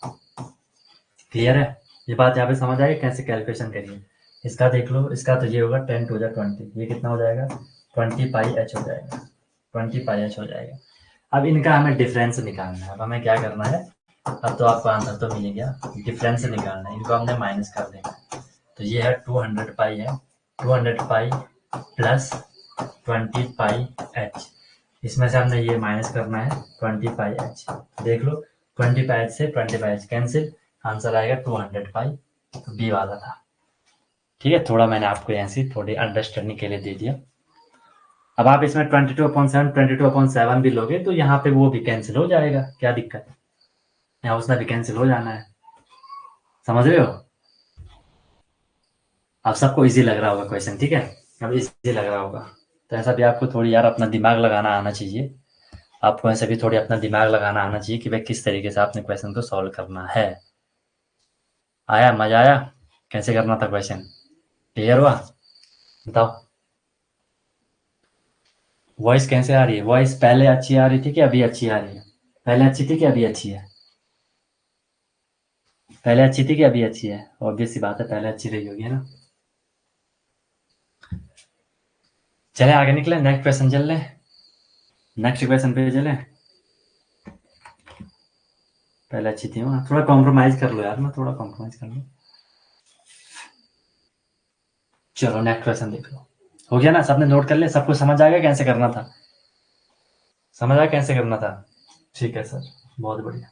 क्लियर है? ये बात यहाँ पे समझ आएगी कैसे कैलकुलेशन करिए। इसका देख लो, इसका तो ये होगा 10 टू 20, ये कितना हो जाएगा? 20 पाई एच हो जाएगा, 20 पाई एच हो जाएगा। अब इनका हमें डिफरेंस निकालना है। अब हमें क्या करना है? अब तो आपको आंसर तो मिल गया, डिफरेंस निकालना है। इनको हमने माइनस कर देना है। तो ये है 200 पाई है, 200 पाई प्लस 20 पाई एच। इसमें से हमने ये माइनस करना है 20 पाई एच। देख लो 20 पाई एच से 20 पाई एच कैंसिल, आंसर आएगा 200 पाई। तो बी वाला था, ठीक है। थोड़ा मैंने आपको ऐसी थोड़ी अंडरस्टैंडिंग के लिए दे दिया। अब आप इसमें 22/7 22/7 भी लोगे तो यहाँ पे वो भी कैंसिल हो जाएगा, क्या दिक्कत है? यहाँ उसमें भी कैंसिल हो जाना है, समझ रहे हो? आप सबको इजी लग रहा होगा क्वेश्चन, ठीक है। अब इजी लग रहा होगा तो ऐसा भी आपको थोड़ी यार अपना दिमाग लगाना आना चाहिए। आपको ऐसे भी थोड़ी अपना दिमाग लगाना आना चाहिए कि भाई किस तरीके से आपने क्वेश्चन को सॉल्व करना है। आया? मजा आया? कैसे करना था क्वेश्चन? क्लियर हुआ? बताओ। वॉइस कैसे आ रही है? वॉइस पहले अच्छी आ रही थी कि अभी अच्छी आ रही है? पहले अच्छी थी कि अभी अच्छी है? पहले अच्छी थी कि अभी अच्छी है? ऑब्वियस सी बात है, पहले अच्छी रही होगी, है ना। चले आगे निकले, नेक्स्ट क्वेश्चन चल रहे। नेक्स्ट क्वेश्चन पे चले। पहले अच्छी थी ना, थोड़ा कॉम्प्रोमाइज कर लो यार ना, थोड़ा कॉम्प्रोमाइज कर लो। चलो नेक्स्ट क्वेश्चन देख लो। हो गया ना? सबने नोट कर लिया? सबको समझ आएगा कैसे करना था? समझ आया कैसे करना था? ठीक है सर, बहुत बढ़िया।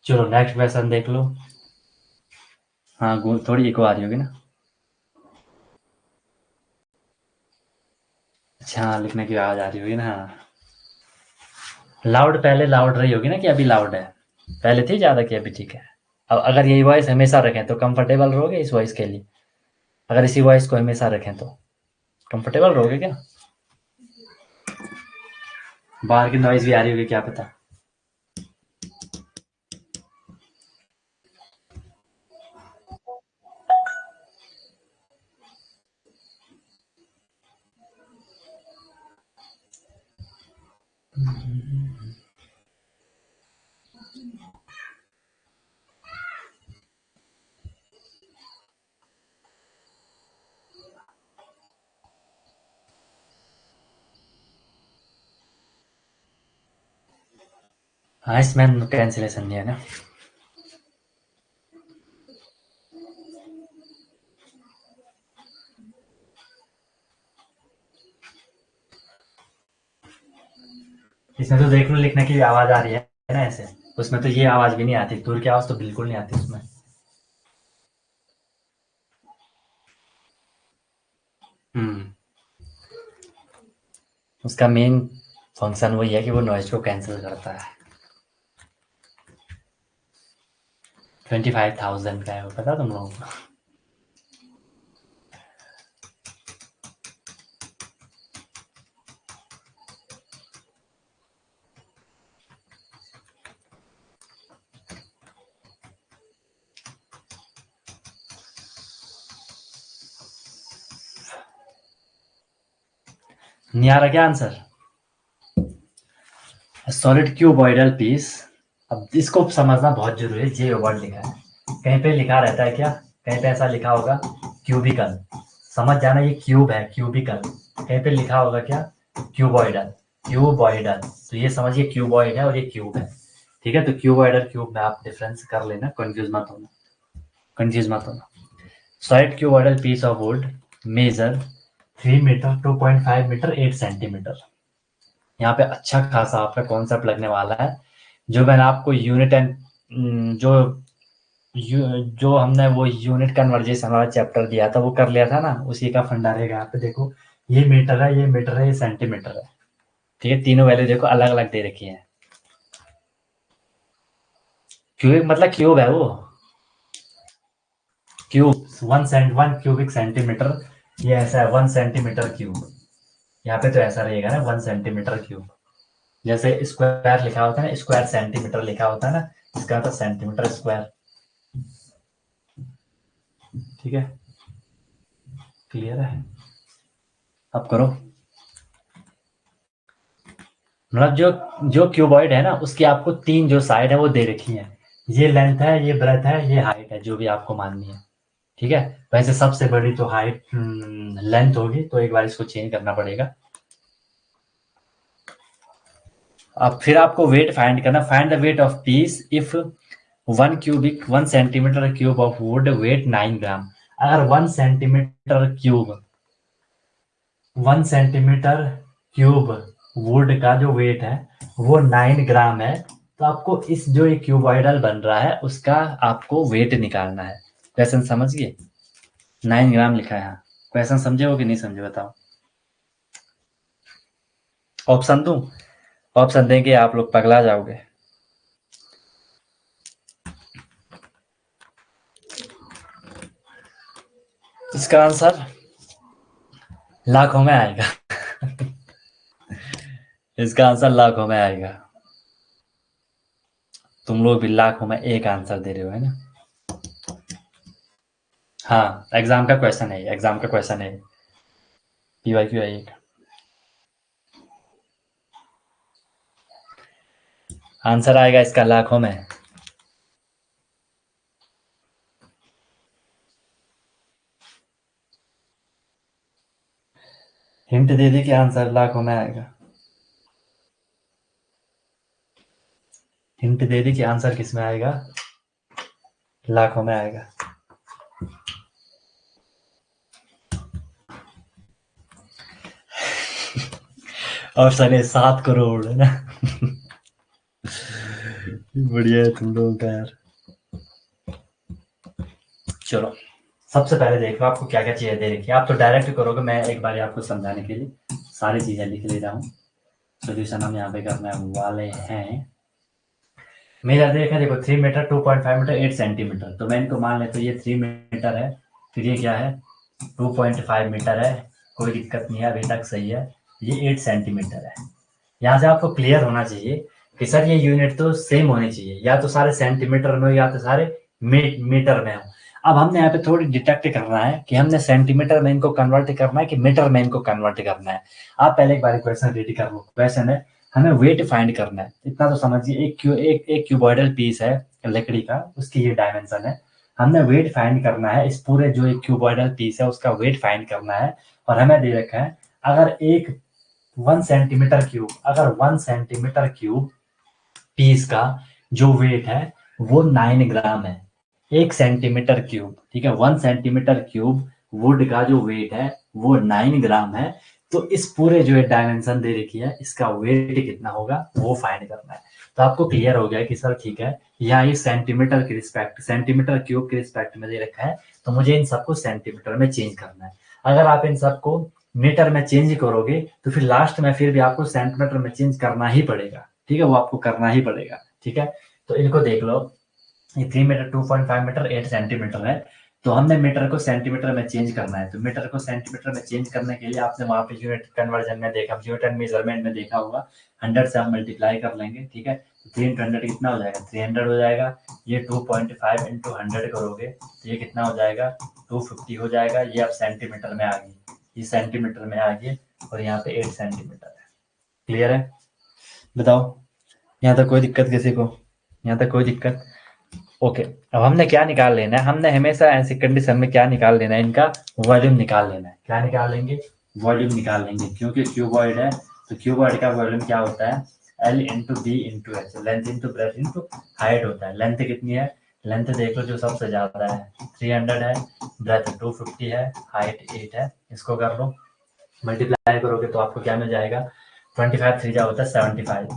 चलो नेक्स्ट क्वेश्चन देख लो। हाँ, थोड़ी इको आ रही होगी ना? अच्छा, लिखने की आवाज आ रही होगी ना? लाउड पहले लाउड रही होगी ना कि अभी लाउड है? पहले थी ज्यादा कि अभी ठीक है? अब अगर यही वॉइस हमेशा रखें तो कंफर्टेबल रहोगे इस वॉइस के लिए? अगर इसी वॉइस को हमेशा रखें तो कंफर्टेबल रहोगे क्या? बाहर की नॉइज भी आ रही होगी, क्या पता। हाँ, इसमें कैंसिलेशन नहीं है ना? इसमें तो देख लो, लिखने की आवाज आ रही है ना ऐसे। उसमें तो ये आवाज भी नहीं आती, दूर की आवाज तो बिल्कुल नहीं आती उसमें। हम्म। उसका मेन फंक्शन वही है कि वो नॉइज को कैंसिल करता है। 25,000 का है वो, पता तुम लोगों को? नहीं आ रहा क्या आंसर? Solid cuboidal piece. अब इसको समझना बहुत जरूरी है। ये वर्ड लिखा है, कहीं पे लिखा रहता है क्या, कहीं पे ऐसा लिखा होगा क्यूबिकल, समझ जाना ये क्यूब है, क्यूबिकल। कहीं पे लिखा होगा क्या, क्यूबॉइडल, क्यूबॉइडल। तो ये समझिए क्यूबॉइड है और ये क्यूब है, ठीक है। तो क्यूबॉइडल क्यूब में आप डिफरेंस कर लेना, कंफ्यूज मत होना, कंफ्यूज मत होना। Solid cuboidal piece of wood measure 3 metre 2.5 metre 8 centimetre. यहाँ पे अच्छा खासा आपका कॉन्सेप्ट लगने वाला है। जो मैंने आपको यूनिट एंड जो हमने वो यूनिट कन्वर्जेशन वाला चैप्टर दिया था वो कर लिया था ना, उसी का फंडा रहेगा। यहाँ पे देखो, ये मीटर है, ये मीटर है, ये सेंटीमीटर है, ठीक है। तीनों वैल्यू देखो अलग अलग दे रखी है। क्यूबिक मतलब क्यूब है वो, क्यूब। 1 क्यूबिक सेंटीमीटर, ये ऐसा है 1 सेंटीमीटर क्यूब। यहाँ पे तो ऐसा रहेगा ना 1 सेंटीमीटर क्यूब। जैसे स्क्वायर लिखा होता है ना, स्क्वायर सेंटीमीटर लिखा होता है ना, इसका तो सेंटीमीटर स्क्वायर, ठीक है। क्लियर है? अब करो। मतलब जो जो क्यूबॉइड है ना, उसकी आपको 3 जो साइड है वो दे रखी है। ये लेंथ है, ये ब्रेथ है, ये हाइट है, जो भी आपको माननी है, ठीक है। वैसे सबसे बड़ी तो हाइट लेंथ होगी, तो एक बार इसको चेंज करना पड़ेगा। अब फिर आपको वेट फाइंड करना। Find the weight of piece if 1 centimetre cube of wood weight 9 gram. अगर 1 centimetre cube 1 centimetre cube wood का जो वेट है वो 9 ग्राम है, तो आपको इस जो एक क्यूबॉइडल बन रहा है उसका आपको वेट निकालना है। क्वेश्चन समझिए, 9 ग्राम लिखा है यहाँ। क्वेश्चन समझे हो कि नहीं समझे बताओ? ऑप्शन दूं? ऑप्शन देंगे आप लोग पगला जाओगे। इसका आंसर लाखों में आएगा। इसका आंसर लाखों में आएगा। तुम लोग भी लाखों में एक आंसर दे रहे हो, है ना? हाँ, एग्जाम का क्वेश्चन है, एग्जाम का क्वेश्चन है, PYQ है एक। आंसर आएगा इसका लाखों में। हिंट दे दी कि आंसर लाखों में आएगा। हिंट दे दी कि आंसर किस में आएगा, लाखों में आएगा। ऑप्शन है 7 करोड़, है ना? बढ़िया है तुम लोगों का यार। चलो, सबसे पहले देखो आपको क्या क्या चीजें दे रखी है। आप तो डायरेक्ट करोगे, मैं एक बार आपको समझाने के लिए सारी चीजें लिख ले रहा हूँ। सोल्यूशन हम यहाँ पे करने वाले हैं। मेरा देखा, देखो 3 मीटर 2.5 मीटर 8 सेंटीमीटर, तो मैं इनको मान लेता हूँ ये 3 मीटर है, फिर ये क्या है 2.5 मीटर है, कोई दिक्कत नहीं है, अभी तक सही है। ये 8 सेंटीमीटर है। यहाँ से आपको क्लियर होना चाहिए कि सर ये यूनिट तो सेम होनी चाहिए, या तो सारे सेंटीमीटर में हो या तो सारे मीटर में हो। अब हमने यहाँ पे थोड़ी डिटेक्ट करना है कि हमने सेंटीमीटर में इनको कन्वर्ट करना है कि मीटर में इनको कन्वर्ट करना है। आप पहले एक बार क्वेश्चन रेडी कर लो। क्वेश्चन है हमें वेट फाइंड करना है, इतना तो समझिए। एक क्यूबॉइडल पीस है लकड़ी का, उसकी ये डायमेंशन है। हमने वेट फाइंड करना है, इस पूरे जो एक क्यूबॉइडल पीस है उसका वेट फाइंड करना है। और हमें दे रखा है अगर 1 सेंटीमीटर क्यूब, अगर 1 सेंटीमीटर क्यूब पीस का जो वेट है वो 9 ग्राम है। 1 सेंटीमीटर क्यूब, ठीक है, 1 सेंटीमीटर क्यूब वुड का जो वेट है वो 9 ग्राम है। तो इस पूरे जो डायमेंशन दे रखी है इसका वेट कितना होगा वो फाइंड करना है। तो आपको क्लियर हो गया कि सर ठीक है, यहाँ ये सेंटीमीटर के रिस्पेक्ट, सेंटीमीटर क्यूब के रिस्पेक्ट में दे रखा है, तो मुझे इन सबको सेंटीमीटर में चेंज करना है। अगर आप इन सबको मीटर में चेंज करोगे तो फिर लास्ट में फिर भी आपको सेंटीमीटर में चेंज करना ही पड़ेगा, ठीक है, वो आपको करना ही पड़ेगा, ठीक है। तो इनको देख लो, ये 3 मीटर 2.5 मीटर 8 सेंटीमीटर है, तो हमने मीटर को सेंटीमीटर में चेंज करना है। तो मीटर को सेंटीमीटर में चेंज करने के लिए आपने वहां पे यूनिट कन्वर्जन में देखा, यूनिट एंड मेजरमेंट में देखा होगा, 100 से हम मल्टीप्लाई कर लेंगे, ठीक है। तो 3 into 100 कितना हो जाएगा, 300 हो जाएगा। ये 2.5 into 100 करोगे तो ये कितना हो जाएगा, 250 हो जाएगा। ये अब सेंटीमीटर में आ गई, ये सेंटीमीटर में आ गई, और यहाँ पे 8 सेंटीमीटर है। क्लियर है, बताओ यहाँ तक कोई दिक्कत किसी को, यहाँ तक कोई दिक्कत? ओके, अब हमने क्या निकाल लेना है, हमने हमेशा ऐसी कंडीशन में क्या निकाल लेना है, इनका वॉल्यूम निकाल लेना है। क्या निकाल लेंगे, वॉल्यूम निकाल लेंगे, क्योंकि क्यूबॉइड है तो क्यूबॉइड का वॉल्यूम क्या होता है, L into B into H, length into breadth into height होता है। लेंथ कितनी है, लेंथ देख लो जो सबसे ज्यादा है 300 है, ब्रेथ 250 है, हाइट 8 है। इसको कर लो, मल्टीप्लाई करोगे तो आपको क्या मिल जाएगा, 25 3 जा होता है 75,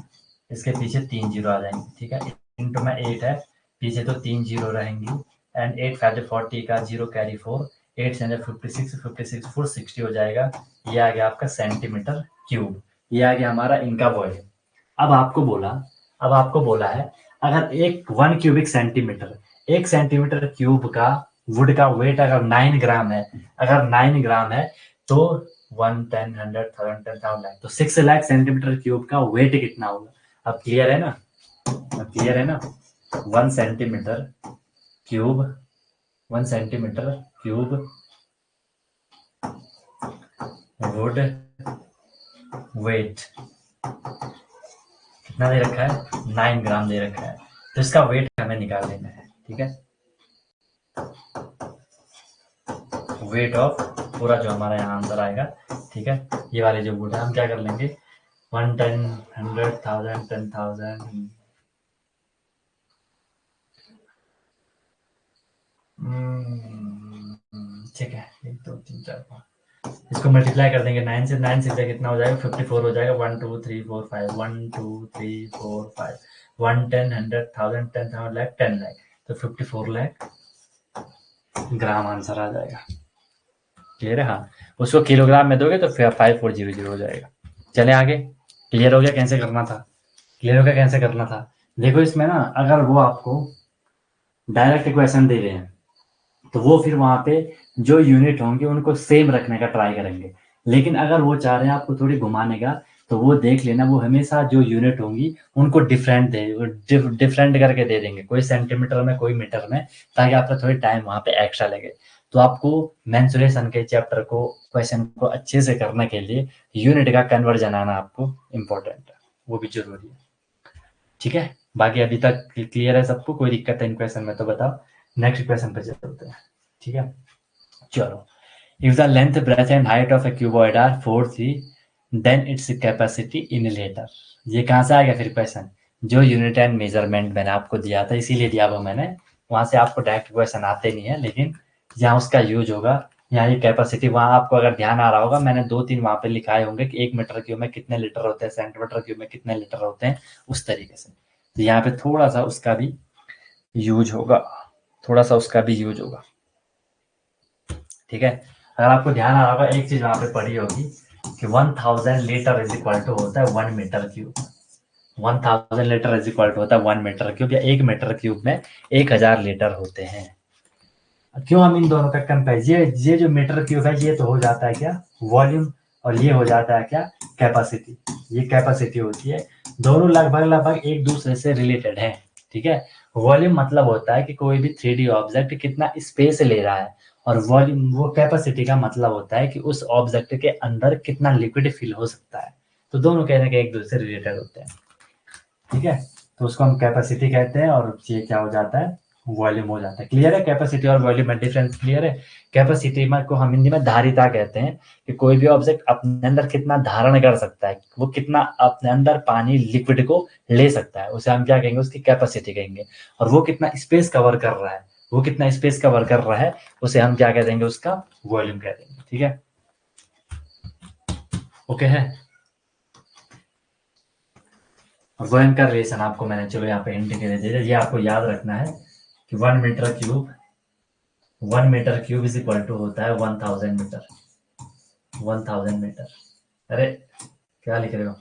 इसके पीछे 3 जीरो आ जाएंगे, ठीक है। इंटू में 8 है, पीछे तो 3 जीरो रहेंगी, एंड 8 5 40 का 0 कैरी 4, 8 से 56 56 4 60 हो जाएगा। ये आ गया आपका सेंटीमीटर क्यूब, ये आ गया हमारा इनका वॉल्यूम। अब आपको बोला है अगर एक 1 क्यूबिक सेंटीमीटर, 1 सेंटीमीटर क्यूब का वुड का वेट अगर 9 ग्राम है, अगर 9 ग्राम है तो 1 10 100 1000 10,000 लाख, तो 6 लाख सेंटीमीटर क्यूब का वेट कितना होगा। अब क्लियर है ना, अब क्लियर है ना। 1 centimetre cube, 1 centimetre cube wood weight कितना दे रखा है, 9 ग्राम दे रखा है, तो इसका वेट हमें निकाल लेना है, ठीक है। वेट ऑफ पूरा जो हमारा यहाँ आंसर आएगा, ठीक है। ये वाले जो वुड है हम क्या कर लेंगे, 1 10 100 1000 10,000, ठीक है, 1 2 3 4 5, इसको मल्टीप्लाई कर देंगे 9 से, 9 से कितना हो जाएगा 54 हो जाएगा। 1 2 3 4 5 1 2 3 4 5 1 10 100 1000 10,000 लाख 10 लाख, तो 54 लाख ग्राम आंसर आ जाएगा। क्लियर है, हाँ। उसको किलोग्राम में दोगे तो 5400 हो जाएगा। चले आगे, क्लियर हो गया कैसे करना था, क्लियर हो गया कैसे करना था। देखो इसमें ना, अगर वो आपको डायरेक्ट इक्वेशन दे रहे हैं तो वो फिर वहां पे जो यूनिट होंगे उनको सेम रखने का ट्राई करेंगे, लेकिन अगर वो चाह रहे हैं आपको थोड़ी घुमाने का, तो वो देख लेना वो हमेशा जो यूनिट होंगी उनको डिफरेंट करके दे देंगे, कोई सेंटीमीटर में कोई मीटर में, ताकि आपका थोड़ी टाइम वहां पे एक्स्ट्रा लगे। तो आपको मेंसुरेशन के चैप्टर को, क्वेश्चन को अच्छे से करने के लिए यूनिट का कन्वर्जन आना आपको इम्पोर्टेंट है, वो भी जरूरी है, ठीक है। बाकी अभी तक क्लियर है सबको, कोई दिक्कत है इन क्वेश्चन में तो बताओ, नेक्स्ट क्वेश्चन पे चलते हैं, ठीक है। चलो, if the length breadth and height of a cuboid are 4 3 then its capacity in liter, ये कहाँ से आएगा फिर क्वेश्चन, जो यूनिट एंड मेजरमेंट मैंने आपको दिया था इसीलिए दिया हुआ मैंने, वहां से आपको डायरेक्ट क्वेश्चन आते नहीं है, लेकिन जहाँ उसका यूज होगा, यहाँ ये कैपेसिटी, वहां आपको अगर ध्यान आ रहा होगा मैंने 2-3 वहां पे लिखाए होंगे कि 1 मीटर क्यूब में कितने लीटर होते हैं, सेंटीमीटर क्यूब में कितने लीटर होते हैं, उस तरीके से। तो यहाँ पे थोड़ा सा उसका भी यूज होगा, थोड़ा सा उसका भी यूज होगा, ठीक है। अगर आपको ध्यान आ रहा होगा, एक चीज वहां पे पढ़ी होगी कि 1000 लीटर इज इक्वल टू होता है 1 metre cube, 1000 litre is equal to होता है 1 मीटर क्यूब, या 1 मीटर क्यूब में 1000 लीटर होते हैं। क्यों हम इन दोनों का कंपेरिजन, ये जो मीटर क्यूब है ये तो हो जाता है क्या वॉल्यूम, और ये हो जाता है क्या कैपेसिटी, ये कैपेसिटी होती है, दोनों लगभग एक दूसरे से रिलेटेड है, ठीक है। वॉल्यूम मतलब होता है कि कोई भी 3D ऑब्जेक्ट कितना स्पेस ले रहा है, और वॉल्यूम, वो कैपेसिटी का मतलब होता है कि उस ऑब्जेक्ट के अंदर कितना लिक्विड फिल हो सकता है, तो दोनों कहने के एक दूसरे से रिलेटेड होते हैं, ठीक है। तो उसको हम कैपेसिटी कहते हैं, और ये क्या हो जाता है वॉल्यूम हो जाता है। क्लियर है, कैपेसिटी और वॉल्यूम में डिफरेंस क्लियर है। कैपेसिटी में को हम हिंदी में धारिता कहते हैं, कि कोई भी ऑब्जेक्ट अपने अंदर कितना धारण कर सकता है, वो कितना अपने अंदर पानी लिक्विड को ले सकता है, उसे हम क्या कहेंगे, उसकी कैपेसिटी कहेंगे। और वो कितना स्पेस कवर कर रहा है, वो कितना स्पेस कवर कर रहा है, उसे हम क्या कह देंगे, उसका वॉल्यूम कह देंगे, ठीक है। ओके है, वॉल्यूम का रिलेशन आपको मैंने चलो यहाँ पे हिंट के लिए दे दिया, ये आपको याद रखना है कि 1 metre cube is equal to होता है 1000 मीटर, 1000 मीटर। अरे क्या लिख रहे हो,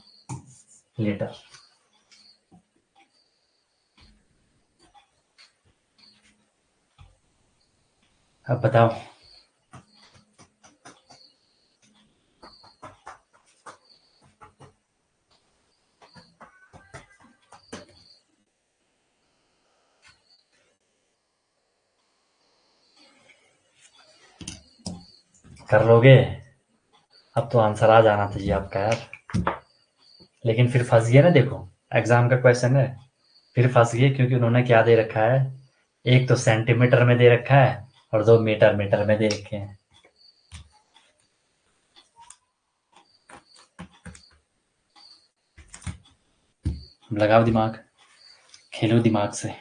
लीटर। अब बताओ, कर लोगे? अब तो आंसर आ जाना चाहिए आपका यार, लेकिन फिर फंस गए ना। देखो एग्जाम का क्वेश्चन है, फिर फंस गए क्योंकि उन्होंने क्या दे रखा है, एक तो सेंटीमीटर में दे रखा है और दो मीटर मीटर में दे रखे हैं। लगाओ दिमाग, खेलो दिमाग से।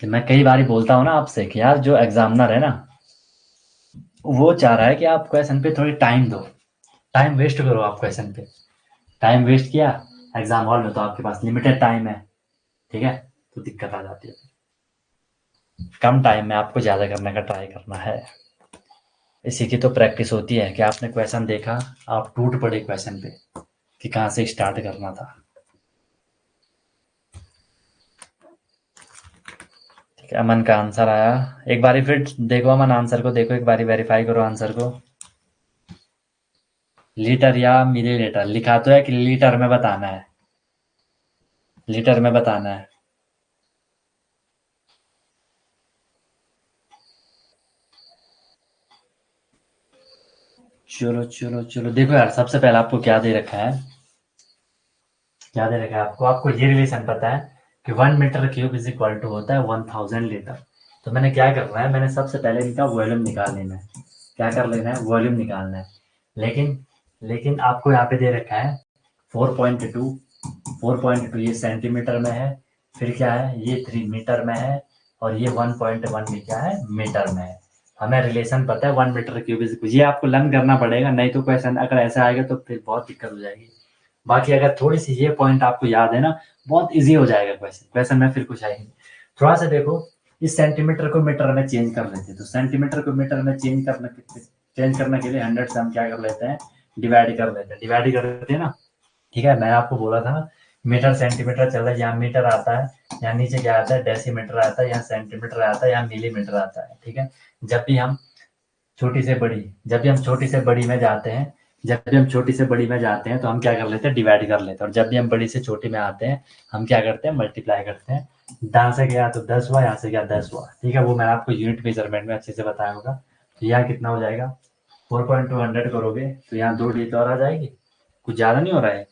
कि मैं कई बार बोलता हूँ ना आपसे कि यार जो एग्जामिनर है ना, वो चाह रहा है कि आप क्वेश्चन पे थोड़ी टाइम दो, टाइम वेस्ट करो आप क्वेश्चन पे। टाइम वेस्ट किया एग्जाम हॉल में तो आपके पास लिमिटेड टाइम है, ठीक है, तो दिक्कत आ जाती है। कम टाइम में आपको ज़्यादा करने का ट्राई करना है। इसी की तो प्रैक्टिस होती है कि आपने क्वेश्चन देखा, आप टूट पड़े क्वेश्चन पे कि कहाँ से स्टार्ट करना था। ठीक है, अमन का आंसर आया। एक बारी फिर देखो अमन, आंसर को देखो, एक बारी वेरीफाई करो आंसर को। लीटर या मिलीलीटर लिखा तो है कि लीटर में बताना है, लीटर में बताना है। चलो चलो चलो, देखो यार सबसे पहले आपको क्या दे रखा है, क्या दे रखा है आपको, आपको ये रिलेशन पता है कि 1 metre cube is equal to होता है 1000 लीटर। तो मैंने क्या करना है, मैंने सबसे पहले इनका वॉल्यूम निकाल लेना है। क्या कर लेना है, वॉल्यूम निकालना है। लेकिन लेकिन आपको यहाँ पे दे रखा है 4.2, 4.2 ये सेंटीमीटर में है, फिर क्या है ये 3 मीटर में है, और ये 1.1 भी क्या है, मीटर में है। हमें रिलेशन पता है 1 मीटर क्यूब इज, ये आपको लर्न करना पड़ेगा, नहीं तो क्वेश्चन अगर ऐसा आएगा तो फिर बहुत दिक्कत हो जाएगी। बाकी अगर थोड़ी सी ये पॉइंट आपको याद है ना, बहुत इजी हो जाएगा क्वेश्चन, क्वेश्चन में फिर कुछ आएगी। थोड़ा सा देखो, इस सेंटीमीटर को मीटर में चेंज कर लेते हैं, तो सेंटीमीटर को मीटर में चेंज करने के लिए 100 से हम क्या कर लेते हैं, डिवाइड कर लेते हैं, डिवाइड कर देते हैं ना। ठीक है, मैं आपको बोला था मीटर सेंटीमीटर चल रहा है, यहाँ मीटर आता है, यहाँ नीचे क्या आता है, डेसीमीटर आता है, यहाँ सेंटीमीटर आता है, यहाँ मिलीमीटर आता है। ठीक है, जब भी हम छोटी से बड़ी जब भी हम छोटी से बड़ी में जाते हैं जब भी हम छोटी से बड़ी में जाते हैं तो हम क्या कर लेते हैं, डिवाइड कर लेते हैं, और जब भी हम बड़ी से छोटी में आते हैं हम क्या करते हैं, मल्टीप्लाई करते हैं। यहाँ से गया तो 10 हुआ, यहाँ से गया 10 हुआ। ठीक है, वो मैंने आपको यूनिट मेजरमेंट में अच्छे से बताया होगा। तो यहाँ कितना हो जाएगा, 4.200 करोगे तो यहाँ 2 डिजिट और आ जाएगी, कुछ ज़्यादा नहीं हो रहा है।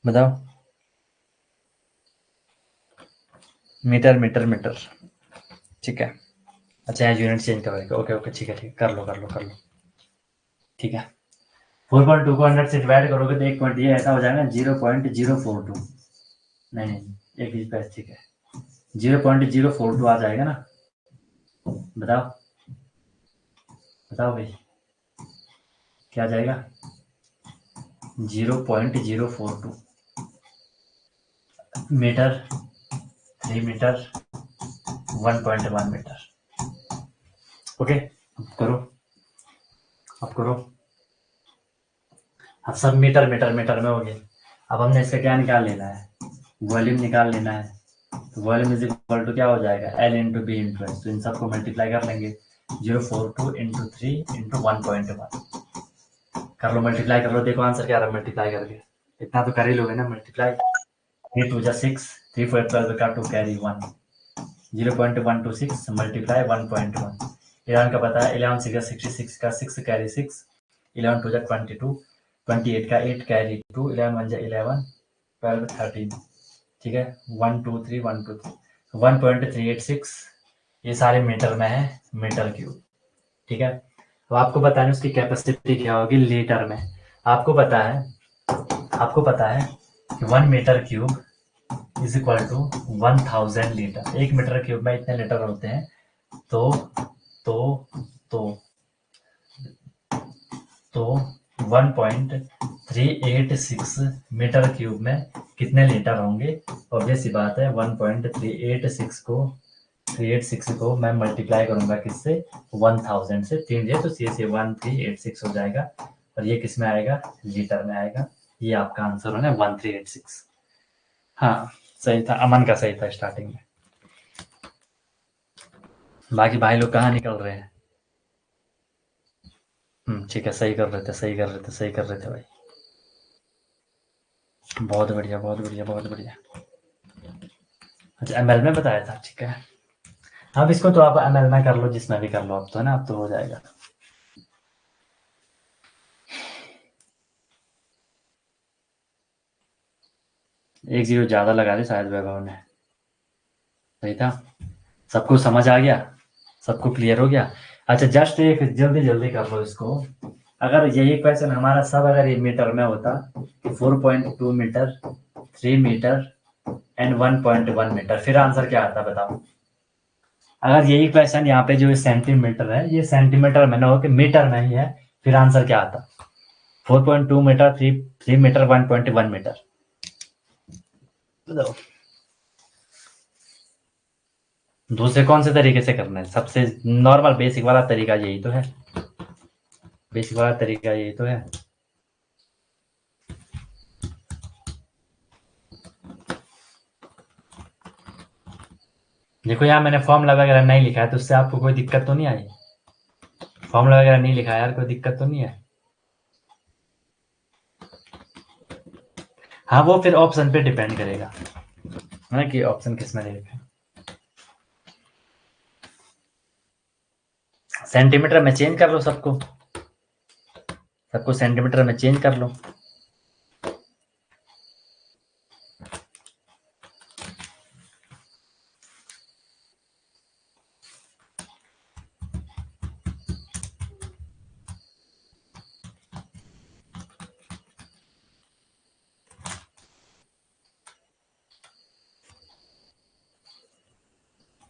बताओ, मीटर मीटर मीटर, ठीक है। अच्छा यहाँ यूनिट चेंज करोगे, ओके ओके, ठीक है ठीक है, कर लो कर लो कर लो, ठीक है। 4.2 को 100 से डिवाइड करोगे तो एक पॉइंट ये ऐसा हो जाएगा 0.042, नहीं नहीं एक ही पैस, ठीक है, 0.042 आ जाएगा ना। बताओ बताओ भाई, क्या आ जाएगा, 0.042 मीटर, 3 मीटर, 1.1 मीटर। ओके, अब करो, अब करो। अब सब मीटर मीटर मीटर में हो गए। अब हमने इसका क्या निकाल लेना है, वॉल्यूम निकाल लेना है। तो वॉल्यूम इज इक्वल टू क्या हो जाएगा, L into B into S. तो इन सबको मल्टीप्लाई कर लेंगे, 0.42 इंटू 3 इंटू 1.1। कर लो मल्टीप्लाई कर लो, देखो आंसर क्या रहा मल्टीप्लाई करके, इतना तो कर ही लोगे ना मल्टीप्लाई। 3 2 6, 3 4 12 का 2 कैरी 1, 0.126 मल्टीप्लाई 1.1। 11 का पता है, 11 6 66 का 6 कैरी 6, 11 2 22, 28 का 8 कैरी 2, 11 1 11, 12 13। ठीक है, 1 2 3 1 2 3, 1.386, ये सारे मीटर में है, मीटर क्यूब। ठीक है, अब आपको बताना है उसकी कैपेसिटी क्या होगी लीटर में। आपको पता है कि 1 metre cube is equal to 1000 litre. 1 metre cube में इतने लीटर होते हैं। तो तो तो तो 1.386 मीटर क्यूब में कितने लीटर होंगे? ऑब्वियस सी बात है, 1.386 को मैं मल्टीप्लाई करूंगा किससे? 1000 से। 3 है तो सी 1386 हो जाएगा, और ये किस में आएगा? लीटर में आएगा। ये आपका आंसर होना 1386। हाँ सही था, अमन का सही था स्टार्टिंग में। बाकी भाई लोग कहाँ निकल रहे हैं? ठीक है, सही कर रहे थे, सही कर रहे थे, सही कर रहे थे भाई। बहुत बढ़िया, बहुत बढ़िया, बहुत बढ़िया। अच्छा, एमएल में बताया था, ठीक है। अब इसको तो आप एमएल में कर लो, जिसमें भी कर लो, अब तो है ना, अब तो हो जाएगा। एक जीरो ज्यादा लगा दे शायद वैभव ने। सही था, सबको समझ आ गया, सबको क्लियर हो गया। अच्छा, जस्ट एक जल्दी जल्दी कर लो इसको। अगर यही क्वेश्चन हमारा सब अगर ये मीटर में होता, 4.2 मीटर, 3 मीटर एंड 1.1 मीटर, फिर आंसर क्या आता बताओ? अगर यही क्वेश्चन यहाँ पे जो सेंटीमीटर है, ये सेंटीमीटर में ना हो कि मीटर में ही है, फिर आंसर क्या आता? 4.2 मीटर, 3 मीटर, 1.1 मीटर। बताओ दूसरे कौन से तरीके से करना है? सबसे नॉर्मल बेसिक वाला तरीका यही तो है, बेसिक वाला तरीका यही तो है। देखो यार, मैंने फॉर्मूला वगैरह नहीं लिखा है, तो उससे आपको कोई दिक्कत तो नहीं आई? फॉर्मूला वगैरह नहीं लिखा है यार, कोई दिक्कत तो नहीं है? हाँ, वो फिर ऑप्शन पे डिपेंड करेगा है कि ऑप्शन किस में लिखा है। सेंटीमीटर में चेंज कर लो सबको, सबको सेंटीमीटर में चेंज कर लो।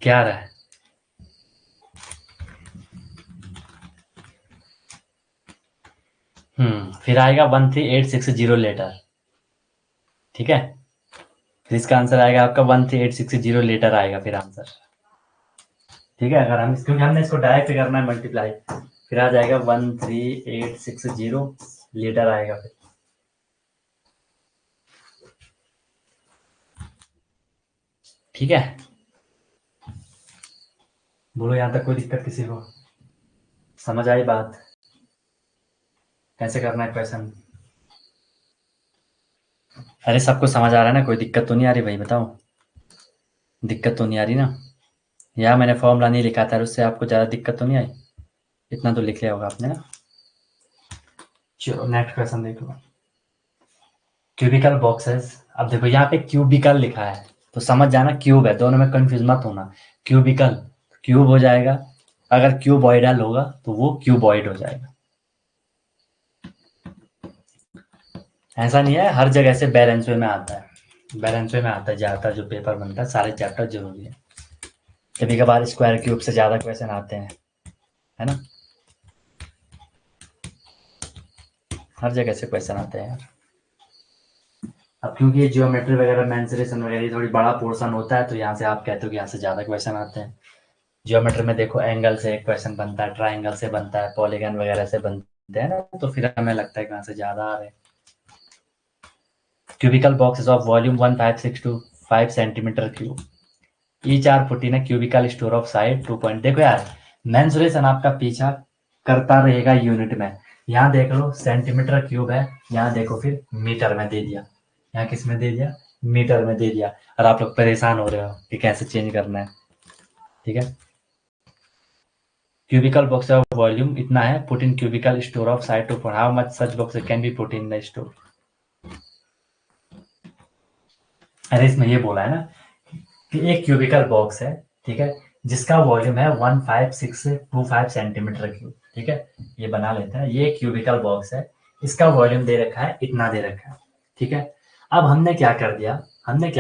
क्या रहा है? फिर आएगा 13860 लीटर, ठीक है। फिर इसका आंसर आएगा आपका 13860 लीटर आएगा फिर आंसर, ठीक है। अगर हम क्योंकि हमने इसको डायरेक्ट करना है मल्टीप्लाई, फिर आ जाएगा 13860 लीटर आएगा फिर। ठीक है, बोलो यहाँ तक कोई दिक्कत किसी को? समझ आई बात कैसे करना है क्वेश्चन? अरे सबको समझ आ रहा है ना, कोई दिक्कत तो नहीं आ रही भाई? बताओ, दिक्कत तो नहीं आ रही ना? यहाँ मैंने फॉर्मूला नहीं लिखा था, उससे आपको ज़्यादा दिक्कत तो नहीं आई? इतना तो लिख लिया होगा आपने ना। चलो नेक्स्ट क्वेश्चन देख लो। Cubicle boxes. अब देखो यहाँ पे क्यूबिकल लिखा है, तो समझ जाना क्यूब है, दोनों में कंफ्यूज मत होना। क्यूबिकल क्यूब हो जाएगा, अगर क्यूबॉइडल होगा तो वो क्यूबॉइड हो जाएगा। ऐसा नहीं है, हर जगह से बैलेंस वे में आता है, बैलेंस वे में आता है ज़्यादातर जो पेपर बनता है, सारे चैप्टर जरूरी है। कभी कभार स्क्वायर क्यूब से ज़्यादा क्वेश्चन आते हैं, है ना, हर जगह से क्वेश्चन आते हैं यार। अब क्योंकि ये जियोमेट्री वगैरह, मेंसुरेशन वगैरह थोड़ी बड़ा पोर्शन होता है, तो यहाँ से आप कहते हो कि यहाँ से ज़्यादा क्वेश्चन आते हैं। जियोमेट्री में देखो, एंगल से एक क्वेश्चन बनता है, ट्राइंगल से बनता है, पॉलीगन वगैरह से बनते हैं ना, तो फिर हमें लगता है कि यहाँ से ज़्यादा आ रहे हैं। Cubical boxes of volume 15625 centimetre cube, each are put in a cubical store of side 2 point. देखो यार, मेंसुरेशन आपका पीछा करता रहेगा यूनिट में। यहाँ देख लो सेंटीमीटर क्यूब है, यहाँ देखो फिर मीटर में दे दिया, यहाँ किस में दे दिया? मीटर में दे दिया, और आप लोग परेशान हो रहे हो कि कैसे चेंज करना है, ठीक है। क्यूबिकल बॉक्स ऑफ वॉल्यूम इतना है, put in cubical store of side two point, how much such box can be put in the store. अरे इसमें ये बोला है ना कि एक क्यूबिकल बॉक्स है, ठीक है, जिसका वॉल्यूम है 15625 सेंटीमीटर क्यूब, ठीक है। ये बना लेते हैं, ये क्यूबिकल बॉक्स है, इसका वॉल्यूम दे रखा है, इतना दे रखा है, ठीक है। अब हमने क्या कर दिया, हमने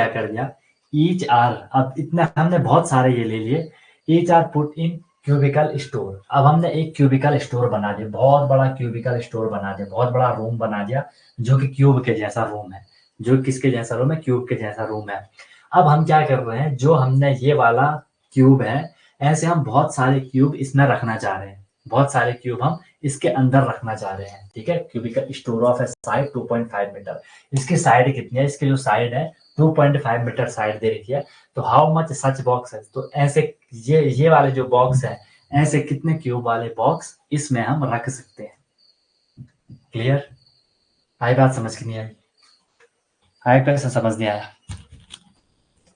ईच आर, अब इतना हमने बहुत सारे ये ले लिए, each are put in cubical store. अब हमने एक क्यूबिकल स्टोर बना दिया, बहुत बड़ा क्यूबिकल स्टोर बना दिया, बहुत बड़ा रूम बना दिया जो कि क्यूब के जैसा रूम है। जो किसके जैसा रूम है? क्यूब के जैसा रूम है। अब हम क्या कर रहे हैं, जो हमने ये वाला क्यूब है, ऐसे हम बहुत सारे क्यूब इसमें रखना चाह रहे हैं। बहुत सारे क्यूब हम इसके अंदर रखना चाह रहे हैं। ठीक है, cubical store of a side 2.5 metre. इसकी साइड कितनी है? इसकी जो साइड है 2.5 मीटर साइड दे रखी है। तो हाउ मच सच बॉक्स है? तो ऐसे ये वाले जो बॉक्स है, ऐसे कितने क्यूब वाले बॉक्स इसमें हम रख सकते हैं। क्लियर? आई बात समझ की नहीं आई? आई कैसे समझ नहीं आया?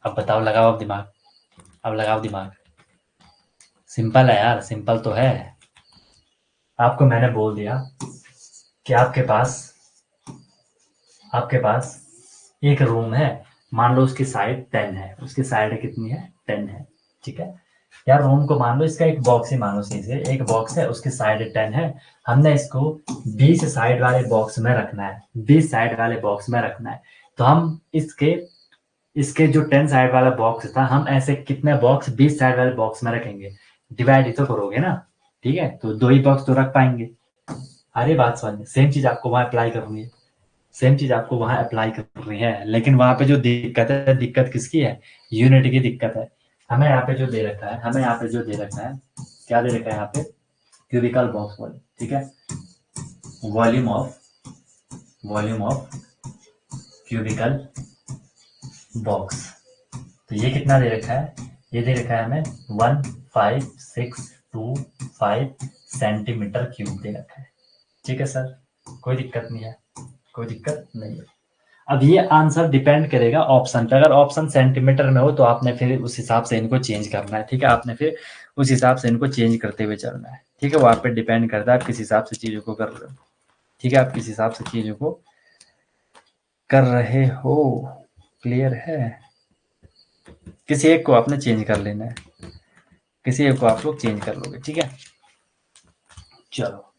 अब बताओ, लगाओ अब दिमाग, अब लगाओ दिमाग। सिंपल है यार, सिंपल तो है। आपको मैंने बोल दिया कि आपके पास एक रूम है, मान लो उसकी साइड 10 है। उसकी साइड कितनी है? 10 है। ठीक है यार, रूम को मान लो इसका एक बॉक्स ही मानो, सीधे एक बॉक्स है, उसकी साइड 10 है। हमने इसको 20 साइड वाले बॉक्स में रखना है, 20 साइड वाले बॉक्स में रखना है। तो हम इसके जो 10 साइड वाला बॉक्स था, हम ऐसे कितने बॉक्स 20 साइड वाले बॉक्स में रखेंगे? डिवाइड ही तो करोगे ना। ठीक है, तो 2 ही बॉक्स तो रख पाएंगे। अरे बात समझ, सेम चीज आपको वहां अप्लाई करनी है, सेम चीज आपको वहां अप्लाई करनी है। लेकिन वहां पे जो दिक्कत है, दिक्कत किसकी है? यूनिट की दिक्कत है। हमें यहाँ पे जो दे रखा है, क्या दे रखा है यहाँ पे? Cubical box volume. ठीक है, वॉल्यूम ऑफ क्यूबिकल बॉक्स। तो ये कितना दे रखा है? ये दे रखा है हमें 15625 सेंटीमीटर क्यूब दे रखा है। ठीक है सर, कोई दिक्कत नहीं है, कोई दिक्कत नहीं है। अब ये आंसर डिपेंड करेगा ऑप्शन पे। अगर ऑप्शन सेंटीमीटर में हो तो आपने फिर उस हिसाब से इनको चेंज करना है। ठीक है, आपने फिर उस हिसाब से इनको चेंज करते हुए चलना है। ठीक है, वो आप पे डिपेंड करता है आप किस हिसाब से चीजों को कर रहे हो। ठीक है, आप किस हिसाब से चीजों को कर रहे हो। क्लियर है? किसी एक को आपने चेंज कर लेना है, किसी एक को आप लोग चेंज कर लोगे। ठीक है, चलो,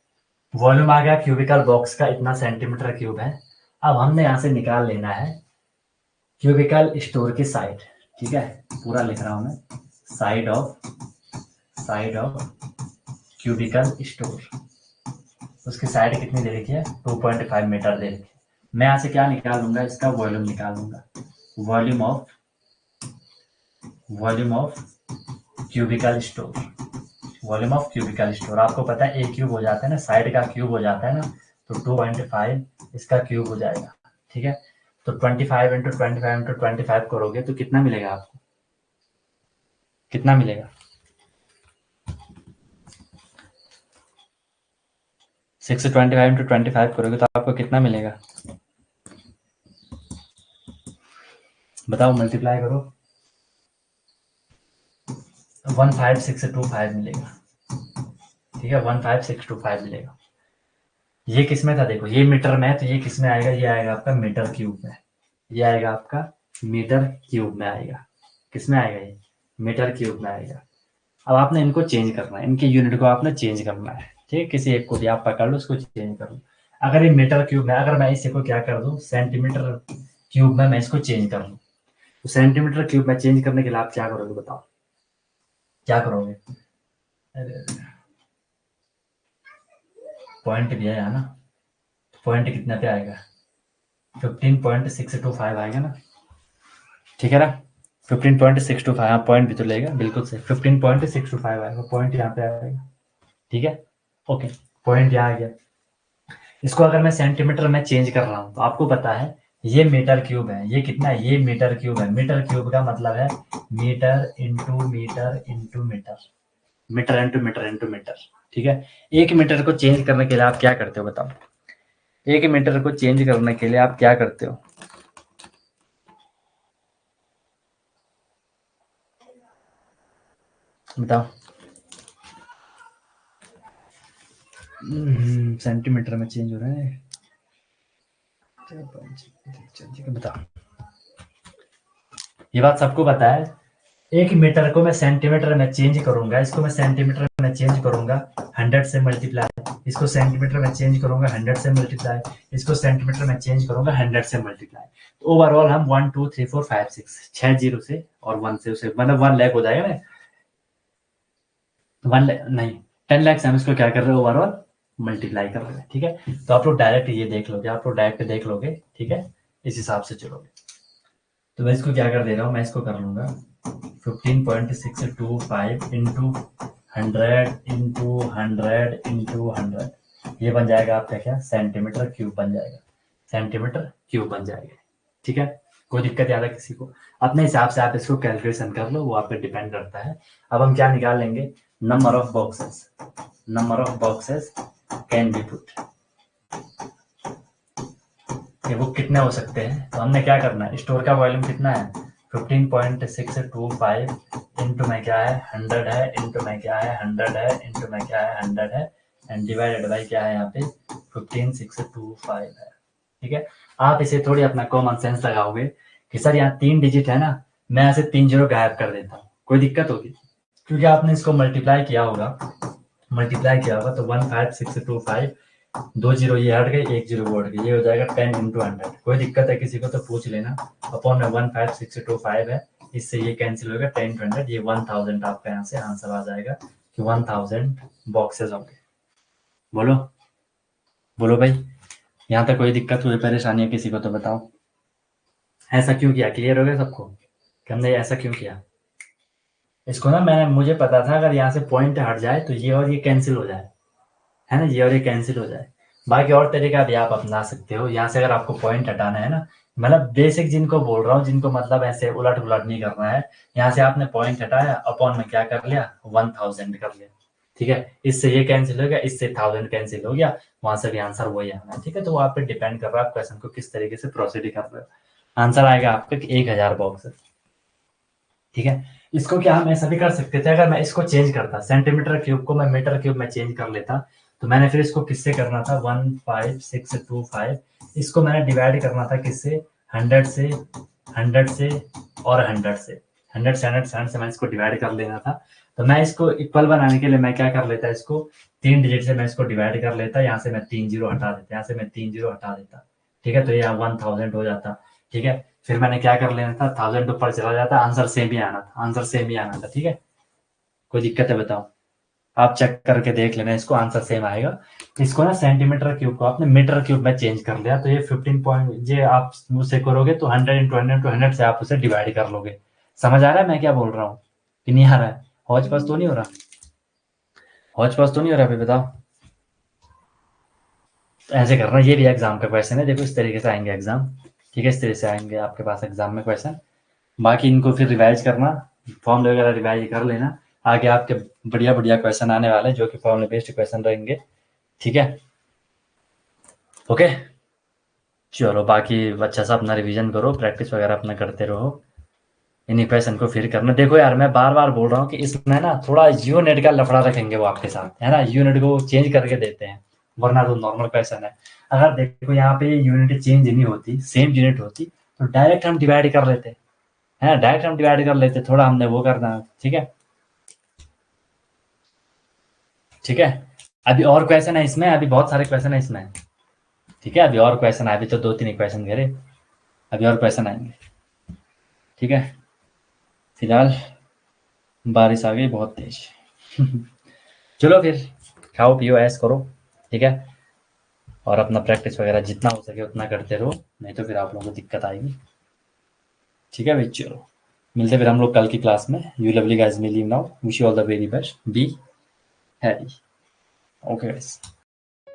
वॉल्यूम आ गया क्यूबिकल बॉक्स का, इतना सेंटीमीटर क्यूब है। अब हमने यहां से निकाल लेना है क्यूबिकल स्टोर की साइड। ठीक है, पूरा लिख रहा हूं मैं, साइड ऑफ क्यूबिकल स्टोर। उसकी साइड कितनी दे रखी है? 2.5 मीटर दे रखी है। मैं यहां से क्या निकाल लूंगा? इसका वॉल्यूम निकाल लूंगा। Volume of cubicle store. Volume of cubicle store आपको पता है, एक क्यूब हो जाता है ना, साइड का क्यूब हो जाता है ना, तो 2.5 इसका क्यूब हो जाएगा। ठीक है, तो 25 इंटू 25 इंटू 25 करोगे तो कितना मिलेगा आपको? कितना मिलेगा? 625 इंटू 25 करोगे तो आपको कितना मिलेगा? बताओ, मल्टीप्लाई करो। 15625 मिलेगा। ठीक है, 15625 मिलेगा। ये किस में था? देखो, ये मीटर में है, तो ये किस में आएगा? ये आएगा आपका मीटर क्यूब में। ये आएगा आपका मीटर क्यूब में आएगा। किस में आएगा? ये मीटर क्यूब में आएगा। अब आपने इनको चेंज करना है, इनकी यूनिट को आपने चेंज करना है। ठीक है, किसी एक को भी आप पकड़ लो, उसको चेंज कर लो। अगर ये मीटर क्यूब में, अगर मैं इसी को क्या कर दूं, सेंटीमीटर क्यूब में मैं इसको चेंज कर लूं, तो सेंटीमीटर क्यूब में चेंज करने के लिए आप क्या करोगे? बताओ, क्या करोगे? पॉइंट भी है यहाँ ना, पॉइंट कितना पे आएगा? 15.625 आएगा ना। ठीक है ना, 15.625। हाँ, पॉइंट भी तो लेगा, बिल्कुल सही, 15.625 आएगा, पॉइंट यहाँ पे आएगा। ठीक है, ओके, पॉइंट यहाँ आ गया। इसको अगर मैं सेंटीमीटर में चेंज कर रहा हूँ तो आपको पता है ये मीटर क्यूब है, ये कितना है? ये मीटर क्यूब है। मीटर क्यूब का मतलब है metre into metre into metre, metre into metre into metre. ठीक है, एक मीटर को चेंज करने के लिए आप क्या करते हो? बताओ, एक मीटर को चेंज करने के लिए आप क्या करते हो? बताओ। सेंटीमीटर में चेंज हो रहा है। बताओ, ये बात सबको पता है। एक मीटर को मैं सेंटीमीटर में चेंज करूंगा, इसको मैं सेंटीमीटर में चेंज करूंगा 100 से मल्टीप्लाई, इसको सेंटीमीटर में चेंज करूंगा 100 से मल्टीप्लाई, इसको सेंटीमीटर में चेंज करूंगा 100 से मल्टीप्लाई। तो ओवरऑल हम 1 2 3 4 5 6 6 जीरो से और 1 से, उसे मतलब 1 लाख हो जाएगा ना। 1 नहीं 10 लाख से हम इसको क्या कर रहे हो ओवरऑल मल्टीप्लाई कर रहे हैं, ठीक है। तो आप लोग डायरेक्ट ये देख लोगे, आप लोग डायरेक्ट देख लोगे, ठीक है, इस हिसाब से चलोगे। तो मैं इसको क्या कर दे रहा हूँ, मैं इसको कर लूँगा 15.625 इंटू 100 इंटू 100 इंटू 100, ये बन जाएगा आपका क्या सेंटीमीटर क्यूब बन जाएगा, सेंटीमीटर क्यूब बन जाएगा, ठीक है। कोई दिक्कत याद है किसी को? अपने हिसाब से आप इसको कैलकुलेशन कर लो, वो आप पे डिपेंड करता है। अब हम क्या निकाल लेंगे, number of boxes, number of boxes can be put, ये वो कितने हो सकते हैं। तो हमने क्या करना है, स्टोर का वॉल्यूम कितना है 15.625 इंटू में क्या है 100 है, इंटू में क्या है 100 है, इंटू में क्या है 100 है, एंड डिवाइडेड बाई क्या है यहाँ पे 15.625 है, ठीक है। आप इसे थोड़ी अपना कॉमन सेंस लगाओगे कि सर यहाँ 3 डिजिट है ना, मैं यहाँ से 3 जीरो गायब कर देता हूँ, कोई दिक्कत होगी? क्योंकि आपने इसको मल्टीप्लाई किया होगा तो 15625, 2 जीरो ये हट गए, 1 जीरो वो हट गई, ये हो जाएगा 10 इंटू 100। कोई दिक्कत है किसी को तो पूछ लेना। अपॉन में 15625 है, इससे ये कैंसिल होगा 10 इंटू 100, ये 1000 आपका यहाँ से आंसर आ जाएगा कि 1000 बॉक्सेस होंगे। बोलो बोलो भाई, यहाँ तक कोई दिक्कत हुई परेशानी है किसी को तो बताओ। ऐसा क्यों किया, क्लियर हो गया सबको कि हमने ऐसा क्यों किया? इसको ना मुझे पता था अगर यहाँ से पॉइंट हट जाए तो ये और ये कैंसिल हो जाए, है ना, ये और ये कैंसिल हो जाए। बाकी और तरीका भी आप अपना सकते हो, यहाँ से अगर आपको पॉइंट हटाना है ना, मतलब बेसिक जिनको बोल रहा हूँ, जिनको मतलब ऐसे उलट उलट नहीं करना है, यहाँ से आपने पॉइंट हटाया, अपॉन में क्या कर लिया 1000 कर लिया, ठीक है। इससे ये कैंसिल हो गया, इससे 1000 कैंसिल हो गया, वहां से भी आंसर वही आना है, ठीक है। तो वो आप पे डिपेंड कर रहा है आप क्वेश्चन को किस तरीके से प्रोसीड कर रहे हो। आंसर आएगा आपका 1000 बॉक्स, ठीक है। इसको क्या हम ऐसा भी कर सकते थे, अगर मैं इसको चेंज करता, सेंटीमीटर क्यूब को मैं मीटर क्यूब में चेंज कर लेता, तो मैंने फिर इसको किससे करना था 15625, इसको मैंने डिवाइड करना था किससे 100 से, 100 से और 100 से, 100 से 100 से 100 से मैं इसको डिवाइड कर लेना था। तो मैं इसको इक्वल बनाने के लिए मैं क्या कर लेता, इसको 3 डिजिट से मैं इसको डिवाइड कर लेता, यहाँ से मैं 3 जीरो हटा देता, यहाँ से मैं 3 जीरो हटा देता, ठीक है। तो यहाँ 1000 हो जाता, ठीक है। फिर मैंने क्या कर लेना था 1000 ऊपर चला जाता, आंसर सेम ही आना था, आंसर सेम ही आना था, ठीक है। कोई दिक्कत है बताओ? आप चेक करके देख लेना, इसको आंसर सेम आएगा। इसको ना सेंटीमीटर क्यूब को आपने मीटर क्यूब में चेंज कर लिया, तो ये 15 पॉइंट ये आप मुझसे करोगे तो 100 इंटू 100 इंटू 100 से आप उसे डिवाइड कर लोगे। समझ आ रहा है मैं क्या बोल रहा हूँ कि नहीं आ रहा है? हौच पौच तो नहीं हो रहा? हौच पौच तो नहीं हो रहा? अभी बताओ। तो ऐसे करना, ये भी एग्जाम का क्वेश्चन है, देखो इस तरीके से आएंगे एग्जाम, ठीक है, इस तरह से आएंगे आपके पास एग्जाम में क्वेश्चन। बाकी इनको फिर रिवाइज करना, फॉर्मूले वगैरह रिवाइज कर लेना, आगे आपके बढ़िया बढ़िया क्वेश्चन आने वाले हैं जो कि फॉर्मूले बेस्ड क्वेश्चन रहेंगे, ठीक है। ओके चलो, बाकी अच्छा सा अपना रिवीजन करो, प्रैक्टिस वगैरह अपना करते रहो, इन्हीं क्वेश्चन को फिर करना। देखो यार मैं बार बार बोल रहा हूँ कि इसमें ना थोड़ा यूनिट का लफड़ा रखेंगे वो आपके साथ, है ना, यूनिट को चेंज करके देते हैं, वरना तो नॉर्मल क्वेश्चन है। अगर देखो यहाँ पे यूनिट चेंज नहीं होती, सेम यूनिट होती, तो डायरेक्ट हम डिवाइड कर लेते हैं, डायरेक्ट हम डिवाइड कर लेते, थोड़ा हमने वो करना, ठीक है, ठीक है। अभी और क्वेश्चन है इसमें, अभी बहुत सारे क्वेश्चन है इसमें, ठीक है, अभी और क्वेश्चन है, अभी तो 2-3 क्वेश्चन करे, अभी और क्वेश्चन आएंगे, ठीक है। फिलहाल बारिश आ गई बहुत तेज चलो फिर खाओ पियो ऐश करो, ठीक है, और अपना प्रैक्टिस वगैरह जितना हो सके उतना करते रहो, नहीं तो फिर आप लोगों को दिक्कत आएगी, ठीक है भाई। चलो मिलते फिर हम लोग कल की क्लास में। You lovely guys, me leave now, wish you all the very best, be happy, okay guys.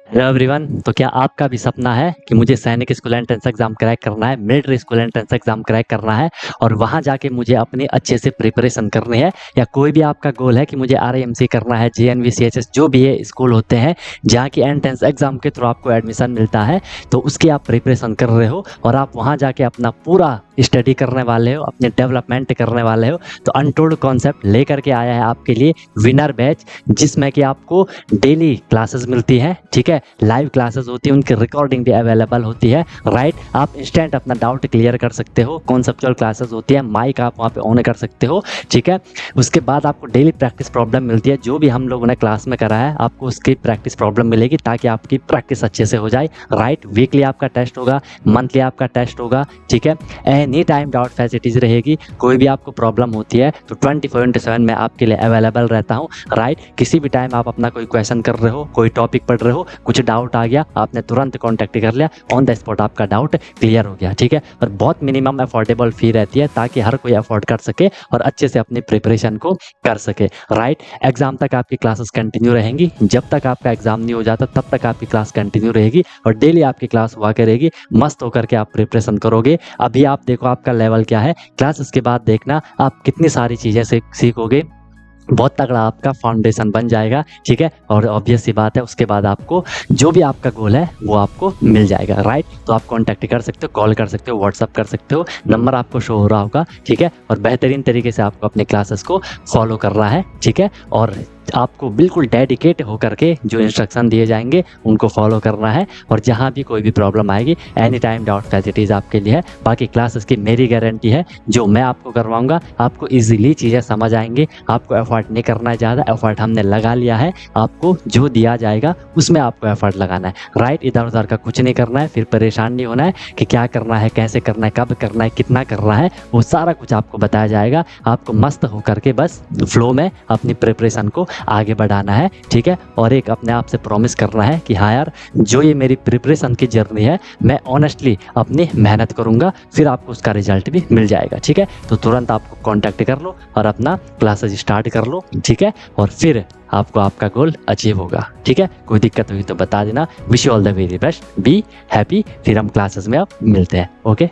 Hello everyone, तो क्या आपका भी सपना है कि मुझे सैनिक स्कूल एंट्रेंस एग्जाम क्रैक करना है, military school entrance exam crack करना है और वहां जाके मुझे अपने अच्छे से प्रिपरेशन करनी है, या कोई भी आपका गोल है कि मुझे RIMC करना है, JNV CHS जो भी ये स्कूल होते हैं जहाँ की एंट्रेंस एग्जाम के थ्रू आपको एडमिशन मिलता है, तो उसकी आप प्रिपरेशन कर रहे हो और आप वहाँ जाके अपना पूरा स्टडी करने वाले हो, अपने डेवलपमेंट करने वाले हो, तो अनटोल्ड कॉन्सेप्ट लेकर के आया है आपके लिए विनर बैच, जिसमें कि आपको डेली क्लासेस मिलती हैं, ठीक है, है, लाइव क्लासेस होती है, उनकी रिकॉर्डिंग भी अवेलेबल होती है, राइट। आप इंस्टेंट अपना डाउट क्लियर कर सकते हो, कॉन्सेप्चुअल क्लासेस होती है, माइक आप वहाँ पे ऑन कर सकते हो, ठीक है। उसके बाद आपको डेली प्रैक्टिस प्रॉब्लम मिलती है, जो भी हम लोगों ने क्लास में करा है आपको उसकी प्रैक्टिस प्रॉब्लम मिलेगी ताकि आपकी प्रैक्टिस अच्छे से हो जाए, राइट। वीकली आपका टेस्ट होगा, मंथली आपका टेस्ट होगा, ठीक है। एनी टाइम डाउट फैसिलिटीज रहेगी, कोई भी आपको प्रॉब्लम होती है तो 24/7 मैं आपके लिए अवेलेबल रहता हूँ, राइट। किसी भी टाइम आप अपना कोई क्वेश्चन कर रहे हो, कोई टॉपिक पढ़ रहे हो, कुछ डाउट आ गया, आपने तुरंत कॉन्टैक्ट कर लिया, ऑन द स्पॉट आपका डाउट क्लियर हो गया, ठीक है। और बहुत मिनिमम अफोर्डेबल फी रहती है ताकि हर कोई अफोर्ड कर सके और अच्छे से अपनी प्रिपरेशन को कर सके, राइट। एग्जाम तक आपकी क्लासेस कंटिन्यू रहेंगी, जब तक आपका एग्जाम नहीं हो जाता तब तक आपकी क्लास कंटिन्यू रहेगी और डेली आपकी क्लास हुआ करेगी, मस्त होकर के आप प्रिपरेशन करोगे। अभी आप देखो आपका लेवल क्या है, क्लासेस के बाद देखना आप कितनी सारी चीज़ें सीखोगे, बहुत तगड़ा आपका फाउंडेशन बन जाएगा, ठीक है। और ऑब्वियस सी बात है उसके बाद आपको जो भी आपका गोल है वो आपको मिल जाएगा, राइट। तो आप कांटेक्ट कर सकते हो, कॉल कर सकते हो, व्हाट्सअप कर सकते हो, नंबर आपको शो हो रहा होगा, ठीक है। और बेहतरीन तरीके से आपको अपने क्लासेस को फॉलो करना है, ठीक है। और आपको बिल्कुल डेडिकेट होकर के जो इंस्ट्रक्शन दिए जाएंगे उनको फॉलो करना है और जहाँ भी कोई भी प्रॉब्लम आएगी एनी टाइम डाउट फैसिलिटीज़ आपके लिए है। बाकी क्लासेस की मेरी गारंटी है, जो मैं आपको करवाऊंगा आपको इजीली चीज़ें समझ आएंगी, आपको एफर्ट नहीं करना है ज़्यादा, एफर्ट हमने लगा लिया है, आपको जो दिया जाएगा उसमें आपको एफर्ट लगाना है, राइट। इधर उधर का कुछ नहीं करना है, फिर परेशान नहीं होना है कि क्या करना है, कैसे करना है, कब करना है, कितना करना है, वो सारा कुछ आपको बताया जाएगा। आपको मस्त होकर के बस फ्लो में अपनी प्रिपरेशन को आगे बढ़ाना है, ठीक है। और एक अपने आप से प्रॉमिस करना है कि हाँ यार, जो ये मेरी प्रिपरेशन की जर्नी है मैं ऑनेस्टली अपनी मेहनत करूँगा, फिर आपको उसका रिजल्ट भी मिल जाएगा, ठीक है। तो तुरंत आपको कांटेक्ट कर लो और अपना क्लासेस स्टार्ट कर लो, ठीक है। और फिर आपको आपका गोल अचीव होगा, ठीक है। कोई दिक्कत हुई तो बता देना। Wish you all the very best, be happy. फिर हम क्लासेस में अब मिलते हैं, ओके।